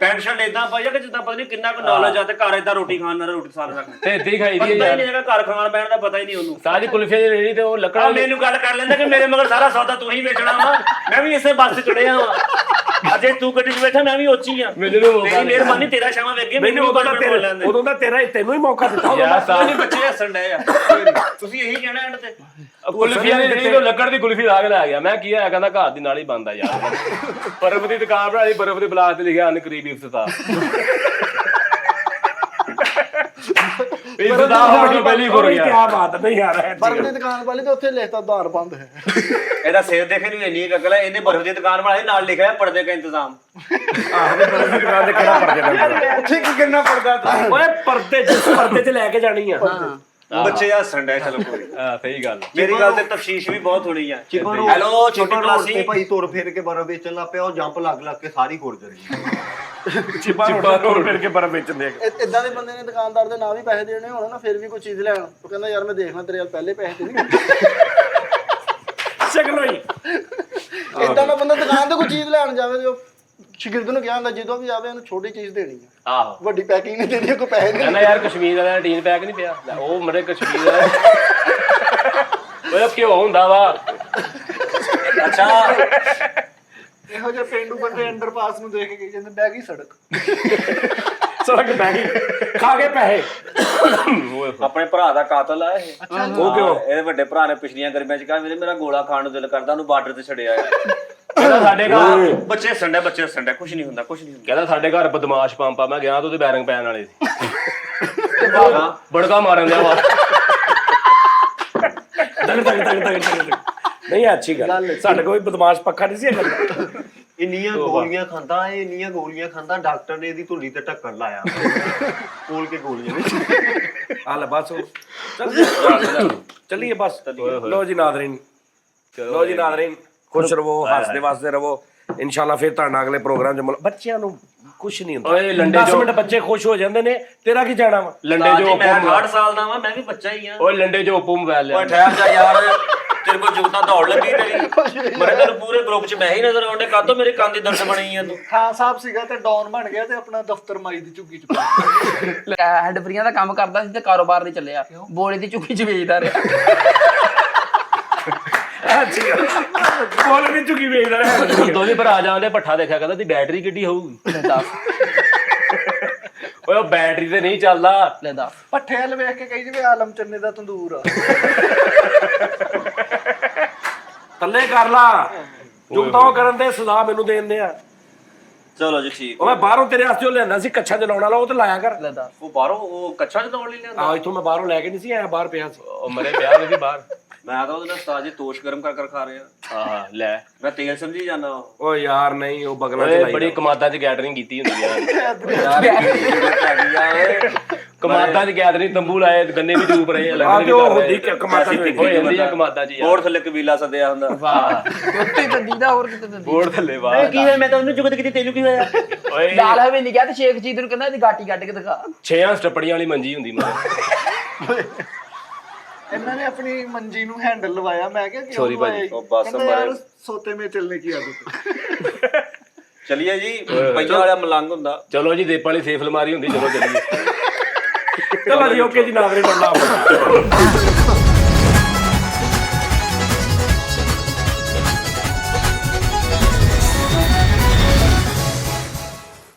ਪੈਂਟ ਸ਼ਰਟ ਇਦਾਂ ਪਾਈ ਆ ਕਿ ਜਿੱਦਾਂ ਪਤਾ ਨਹੀਂ ਕਿੰਨਾ ਕੁ ਨੌਲੇਜ ਆ ਤੇ ਘਰ ਇਦਾਂ ਰੋਟੀ ਖਾਣ ਨਾਲ ਰੋਟੀ ਸਾਰਾ ਰੱਖ ਤੇ ਇੱਦਾਂ ਹੀ ਖਾਈ ਦੀ ਪਤਾ ਹੀ ਯਾਰ। ਨਹੀਂ ਹੈਗਾ ਘਰ ਖਾਣ ਬੈਣ ਦਾ ਪਤਾ ਹੀ ਨਹੀਂ ਉਹਨੂੰ। ਸਾਜੀ ਕੁਲਫੇ ਦੀ ਰੇੜੀ ਤੇ ਉਹ ਲੱਕੜਾਂ ਮੈਨੂੰ ਗੱਲ ਕਰ ਲੈਂਦਾ ਕਿ ਮੇਰੇ ਮਗਰ ਸਾਰਾ ਸੌਦਾ ਤੂੰ ਹੀ ਵੇਚਣਾ ਵਾ। ਮੈਂ ਵੀ ਇਸੇ ਬੱਸ 'ਚ ਚੜਿਆ ਵਾ। ਅਜੇ ਤੂੰ ਗੱਡੀ 'ਚ ਬੈਠਾ ਮੈਂ ਵੀ ਉੱਚੀ ਆ ਮੈਨੂੰ ਵੀ ਮੌਕਾ ਤੇਰੀ ਮਿਹਰਬਾਨੀ ਤੇਰਾ ਸ਼ਾਮਾਂ ਵੇਖ ਕੇ ਮੈਨੂੰ ਉਦੋਂ ਦਾ ਤੈਨੂੰ ਹੀ ਮੌਕਾ ਦਿੱਤਾ ਯਾਰ ਸਾਹਿਬ ਨਹੀਂ ਬੱਚੇ ਹੱਸਣ ਡਏ ਆ ਤੁਸੀਂ ਇਹੀ ਕਹਿਣਾ ਐਂਡ ਤੇ ਕੁਲਫੀ ਵਾਲੀ ਤੋਂ ਲੱਕੜ ਦੀ ਕੁਲਫੀ ਲਾ ਕੇ ਲੈ ਗਿਆ ਮੈਂ ਕੀ ਹੋਇਆ ਕਹਿੰਦਾ ਘਰ ਦੀ ਨਾਲ ਹੀ ਬੰਦ ਆ ਯਾਰ ਬਰਫ਼ ਦੀ ਦੁਕਾਨ ਬਣਾ ਲਈ ਬਰਫ਼ ਦੇ ਬਲਾਕ ਤੇ ਲਿਖਿਆ ਅਨਕਰੀਬੀ ਇਫਤਤਾਹ ਇਫਤਤਾਹ ਹੋ ਗਈ ਪਹਿਲੀ ਹੋ ਗਿਆ ਕੀ ਬਾਤ ਨਹੀਂ ਯਾਰ ਬਰਫ਼ ਦੀ ਦੁਕਾਨ ਵਾਲੀ ਤੇ ਉੱਥੇ ਲਿਖਤਾ ਦਾਰ ਬੰਦ ਹੈ। ਇਹਦਾ ਸਿਰ ਦੇਖੇ ਨੂੰ ਇੰਨੀ ਅਕਲ ਹੈ ਇਹਨੇ ਬਰਫ਼ ਦੀ ਦੁਕਾਨ ਬਣਾਈ ਨਾਲ ਲਿਖਿਆ ਹੈ ਪਰਦੇ ਦਾ ਇੰਤਜ਼ਾਮ ਆਹ ਵੀ ਬਰਫ਼ ਦੀ ਦੁਕਾਨ ਤੇ ਕਿਹੜਾ ਪਰਦੇ ਦਾ ਉੱਥੇ ਕੀ ਕਰਨਾ ਪੜਦਾ ਤੂੰ ਓਏ ਪਰਦੇ ਜਿਸ ਪਰਦੇ 'ਚ ਲੈ ਕੇ ਜਾਣੀ ਆ ਬੱਚੇ ਹੱਸਣ ਡਏ ਚਲੋ ਕੋਈ ਹਾਂ ਸਹੀ ਗੱਲ ਮੇਰੀ ਗੱਲ ਤੇ ਤਫਸੀਸ਼ ਵੀ ਬਹੁਤ ਹੋਣੀ ਆ ਚਿਪਨ ਹੈਲੋ ਛੋਟੀ ਤੇ ਕਲਾਸੀ ਭਾਈ ਤੁਰ ਫਿਰ ਕੇ ਬਰਫ਼ ਵੇਚਣ ਲੱਗ ਪਿਆ ਉਹ ਜੰਪ ਲੱਗ ਲੱਗ ਕੇ ਸਾਰੀ ਖੁਰ ਜਣੀ ਚਿਪਾ ਰੋਡ ਫਿਰ ਕੇ ਬਰਫ਼ ਵੇਚਦੇ ਇਦਾਂ ਦੇ ਬੰਦੇ ਨੇ ਦੁਕਾਨਦਾਰ ਦੇ ਨਾਂ ਵੀ ਪੈਸੇ ਦੇਣੇ ਹੋਣ ਨਾ ਫਿਰ ਵੀ ਕੋਈ ਚੀਜ਼ ਲੈਣ ਉਹ ਕਹਿੰਦਾ ਯਾਰ ਮੈਂ ਦੇਖਣਾ ਤੇਰੇ ਨਾਲ ਪਹਿਲੇ ਪੈਸੇ ਤੇ ਨਹੀਂ ਸ਼ਕਲੋਂ ਹੀ ਇਦਾਂ ਦਾ ਬੰਦਾ ਦੁਕਾਨ ਤੇ ਕੋਈ ਚੀਜ਼ ਲੈਣ ਜਾਵੇ ਤੇ ਉਹ ਸ਼ਾਗਿਰਦ ਨੂੰ ਕਿਹਾ ਹੁੰਦਾ ਜਦੋਂ ਵੀ ਆਵੇ ਉਹਨੂੰ ਛੋਟੀ ਚੀਜ਼ ਦੇਣੀ ਹੈ ਆਹੋ ਵੱਡੀ ਪੈਕਿੰਗ ਨਹੀਂ ਦੇਣੀ ਕੋਈ ਪੈਸੇ ਨਹੀਂ ਕਹਿੰਦਾ ਯਾਰ ਕਸ਼ਮੀਰ ਵਾਲਾ ਟੀਨ ਪੈਕ ਨਹੀਂ ਪਿਆ ਲੈ ਉਹ ਮਰੇ ਕਸ਼ਮੀਰ ਵਾਲਾ ਉਹ ਕਿਉਂ ਹੁੰਦਾ ਵਾ ਅੱਛਾ ਇਹੋ ਜਿਹੇ ਪਿੰਡੂ ਬੰਦੇ ਅੰਡਰਪਾਸ ਨੂੰ ਦੇਖ ਕੇ ਕਹਿੰਦੇ ਬਹਿ ਗਈ ਸੜਕ ਸੜਕ ਬਹਿ ਗਈ ਖਾ ਕੇ ਪੈਸੇ ਆਪਣੇ ਭਰਾ ਦਾ ਕਾਤਲ ਆ ਇਹ ਉਹ ਕਿਉਂ ਇਹਦੇ ਵੱਡੇ ਭਰਾ ਨੇ ਪਿਛਲੀਆਂ ਗਰਮੀਆਂ 'ਚ ਕਿਹਾ ਮੇਰਾ ਗੋਲਾ ਖਾਣ ਨੂੰ ਦਿਲ ਕਰਦਾ ਉਹਨੂੰ ਬਾਰਡਰ ਤੇ ਛੱਡਿਆ ਆ ਕਹਿੰਦਾ ਸਾਡੇ ਘਰ ਬੱਚੇ ਹੱਸਣ ਡਏ ਕੁਝ ਨਹੀਂ ਹੁੰਦਾ ਕੁਝ ਨਹੀਂ ਹੁੰਦਾ ਕਹਿੰਦਾ ਸਾਡੇ ਘਰ ਬਦਮਾਸ਼ ਪੰਪਾ ਮੈਂ ਗਿਆ ਤਾਂ ਉਹਦੇ ਬੈਰਿੰਗ ਪੈਣ ਵਾਲੇ ਸੀ ਬੜਕਾ ਮਾਰਨ ਦਿਆ ਵਾ ਤਗ ਨਹੀਂ ਅੱਛੀ ਗੱਲ ਸਾਡੇ ਕੋਈ ਬਦਮਾਸ਼ ਪੱਖਾ ਨਹੀਂ ਸੀ ਇਹ ਗੱਲ ਇੰਨੀਆਂ ਗੋਲੀਆਂ ਖਾਂਦਾ ਡਾਕਟਰ ਨੇ ਇਹਦੀ ਧੁੰਨੀ ਤੇ ਢੱਕਣ ਲਾਇਆ ਕੋਲ ਕੇ ਗੋਲੀਆਂ ਵਿੱਚ ਆ ਲੈ ਬਸ ਚੱਲੀਏ ਬਸ ਲੋ ਜੀ ਨਾਜ਼ਰੀਨ ਖੁਸ਼ ਰਹੋ ਹੱਸਦੇ ਵਸਦੇ ਰਹੋ ਇਨਸ਼ਾਅੱਲਾ ਫਿਰ ਤੁਹਾਡਾ ਅਗਲੇ ਪ੍ਰੋਗਰਾਮ 'ਚ ਬੱਚਿਆਂ ਨੂੰ ਕੁਛ ਨਹੀਂ ਹੁੰਦਾ ਓਏ ਲੰਡੇ 10 ਮਿੰਟ ਬੱਚੇ ਖੁਸ਼ ਹੋ ਜਾਂਦੇ ਨੇ ਤੇਰਾ ਕੀ ਜਾਣਾ ਵਾ ਲੰਡੇ ਜੋ ਮੈਂ 8 ਸਾਲ ਦਾ ਵਾਂ ਮੈਂ ਵੀ ਬੱਚਾ ਹੀ ਆ ਓਏ ਲੰਡੇ ਜੋ ਓਪੋ ਮੋਬਾਈਲ ਓਏ ਲਿਆ ਠਹਿਰ ਜਾ ਯਾਰ ਤੇਰੇ ਕੋਲ ਜੁਗਤਾਂ ਦੌੜ ਲੱਗੀ ਤੇਰੀ ਮੇਰੇ ਤੈਨੂੰ ਪੂਰੇ ਗਰੁੱਪ 'ਚ ਮੈਂ ਹੀ ਨਜ਼ਰ ਆਉਂਦੇ ਕਾਤੋਂ ਮੇਰੇ ਕੰਨ ਦੀ ਦਰਦ ਬਣੀ ਆ ਤੂੰ ਖਾਨ ਸਾਹਿਬ ਸੀਗਾ ਤੇ ਡੌਨ ਬਣ ਗਿਆ ਤੇ ਆਪਣਾ ਦਫ਼ਤਰ ਮਾਈ ਦੀ ਝੁੱਗੀ ਚ ਪਾ ਹੈਡ ਫਰੀਆਂ ਦਾ ਕੰਮ ਕਰਦਾ ਸੀ ਤੇ ਕਾਰੋਬਾਰ ਨਹੀਂ ਚੱਲਿਆ ਬੋਲੇ ਦੀ ਝੁੱਗੀ ਚ ਵੇਚਦਾ ਰਿਹਾ ਅੱਛੀ ਗੱਲ ਬੋਲ ਵੀ ਚੁੱਕੀ ਵੇਚਦਾ ਰਿਹਾ ਦੋਵੇਂ ਭਰਾ ਜਾਂਦੇ ਪੱਠਾ ਦੇਖਿਆ ਕਹਿੰਦਾ ਦੀ ਬੈਟਰੀ ਕਿੱਡੀ ਹੋਊਗੀ ਲੈ ਦੱਸ ਓਏ ਉਹ ਬੈਟਰੀ ਤੇ ਨਹੀਂ ਚੱਲਦਾ ਲੈ ਦੱਸ ਪੱਠੇ ਵੱਲ ਵੇਖ ਕੇ ਕਹੀ ਜਿਵੇਂ ਆਲਮ ਚੰਨੇ ਦਾ ਤੰਦੂਰ ਆ ਥੱਲੇ ਕਰ ਲਾ ਜੁਗਤਾਂ ਕਰਨ ਦੇ ਸਜ਼ਾ ਮੈਨੂੰ ਦੇਣ ਦੇ ਆ ਚਲੋ ਜੀ ਠੀਕ ਉਹ ਮੈਂ ਬਾਹਰੋਂ ਤੇਰੇ ਵਾਸਤੇ ਉਹ ਲਿਆਂਦਾ ਸੀ ਕੱਛਾ ਚਲਾਉਣ ਵਾਲਾ ਉਹ ਤੇ ਲਾਇਆ ਕਰ ਲੈ ਦੱਸ ਉਹ ਬਾਹਰੋਂ ਉਹ ਕੱਛਾ ਚਲਾਉਣ ਲਈ ਲਿਆਂਦਾ ਆ ਇੱਥੋਂ ਮੈਂ ਬਾਹਰੋਂ ਲੈ ਕੇ ਨਹੀਂ ਸੀ ਆਇਆ ਬਾਹਰ ਪਿਆ ਸੀ ਉਹ ਮਰੇ ਪਿਆ ਵੀ ਬਾਹਰ ਮੈਂ ਤਾਂ ਉਹਦੇ ਨਾਲ ਉਸਤਾਦ ਜੀ ਤੋਸ਼ ਗਰਮ ਕਰ ਖਾ ਰਿਹਾ ਆਹ ਲੈ ਮੈਂ ਤੇਲ ਸਮਝੀ ਜਾਂਦਾ ਓ ਯਾਰ ਨਹੀਂ ਉਹ ਬਗਲਾਂ ਓਏ ਚ ਲਾਈ ਬੜੀ ਕਮਾਦਾਂ 'ਚ ਗੈਦਰਿੰਗ ਕੀਤੀ ਹੁੰਦੀ ਆ ਯਾਰ ਕਮਾਦਾਂ 'ਚ ਗੈਦਰਿੰਗ ਤੰਬੂ ਲਾਏ ਗੰਨੇ ਵੀ ਚੂਪ ਰਹੇ ਆ ਅਲੱਗ ਤੇ ਉਹ ਹੁੰਦੀ ਕਮਾਤਾ ਹੋਏ ਜਾਂਦੀ ਆ ਕਮਾਦਾਂ 'ਚ ਯਾਰ ਬੋਰਡ ਥੱਲੇ ਕਬੀਲਾ ਸੱਦਿਆ ਹੁੰਦਾ ਵਾਹ ਉੱਤੇ ਤਾਂ ਦੀਦਾ ਹੋਰ ਕਿਤੇ ਤਾਂ ਬੋਰਡ ਥੱਲੇ ਵਾਹ ਕੀ ਹੋਇਆ ਮੈਂ ਤਾਂ ਉਹਨੂੰ ਜੁਗਤ ਕੀਤੀ ਤੈਨੂੰ ਕੀ ਹੋਇਆ ਓਏ ਲਾਲ ਹਵੇਲੀ ਗਿਆ ਤੇ ਸ਼ੇਖ ਜੀਤ ਨੂੰ ਕਹਿੰਦਾ ਇਹਦੀ ਗਾਟੀ ਕੱਢ ਕੇ ਦਿਖਾ 6 ਸਟੱਪੜੀਆਂ ਵਾਲੀ ਮੰਜੀ ਹੁੰਦੀ ਮਾਰੇ ਇਹਨਾਂ ਨੇ ਆਪਣੀ ਮੰਜੀ ਨੂੰ ਹੈਂਡਲ ਲਵਾਇਆ ਮੈਂ ਕਿਹਾ ਕਿਉਂ Sorry ਭਾਜੀ, ਲਵਾਇਆ? ਉਹ ਬਸ ਕਹਿੰਦਾ ਯਾਰ ਮਾਰੇ। ਸੋਤੇ ਮੇ ਚੱਲਨੇ ਕੀ ਆਦਤ ਚਲਿਏ ਜੀ ਪਹਿਲਾਂ ਵਾਲਾ ਮਲੰਗ ਹੁੰਦਾ ਚਲੋ ਜੀ ਦੇਪਾਂ ਵਾਲੀ ਸੇਫ ਅਲਮਾਰੀ ਹੁੰਦੀ ਚਲੋ ਚੱਲੀਏ ਚਲੋ ਜੀ ਓਕੇ ਜੀ ਨਾਜ਼ਰੀਨ ਅੱਲਾਹ ਹਾਫਿਜ਼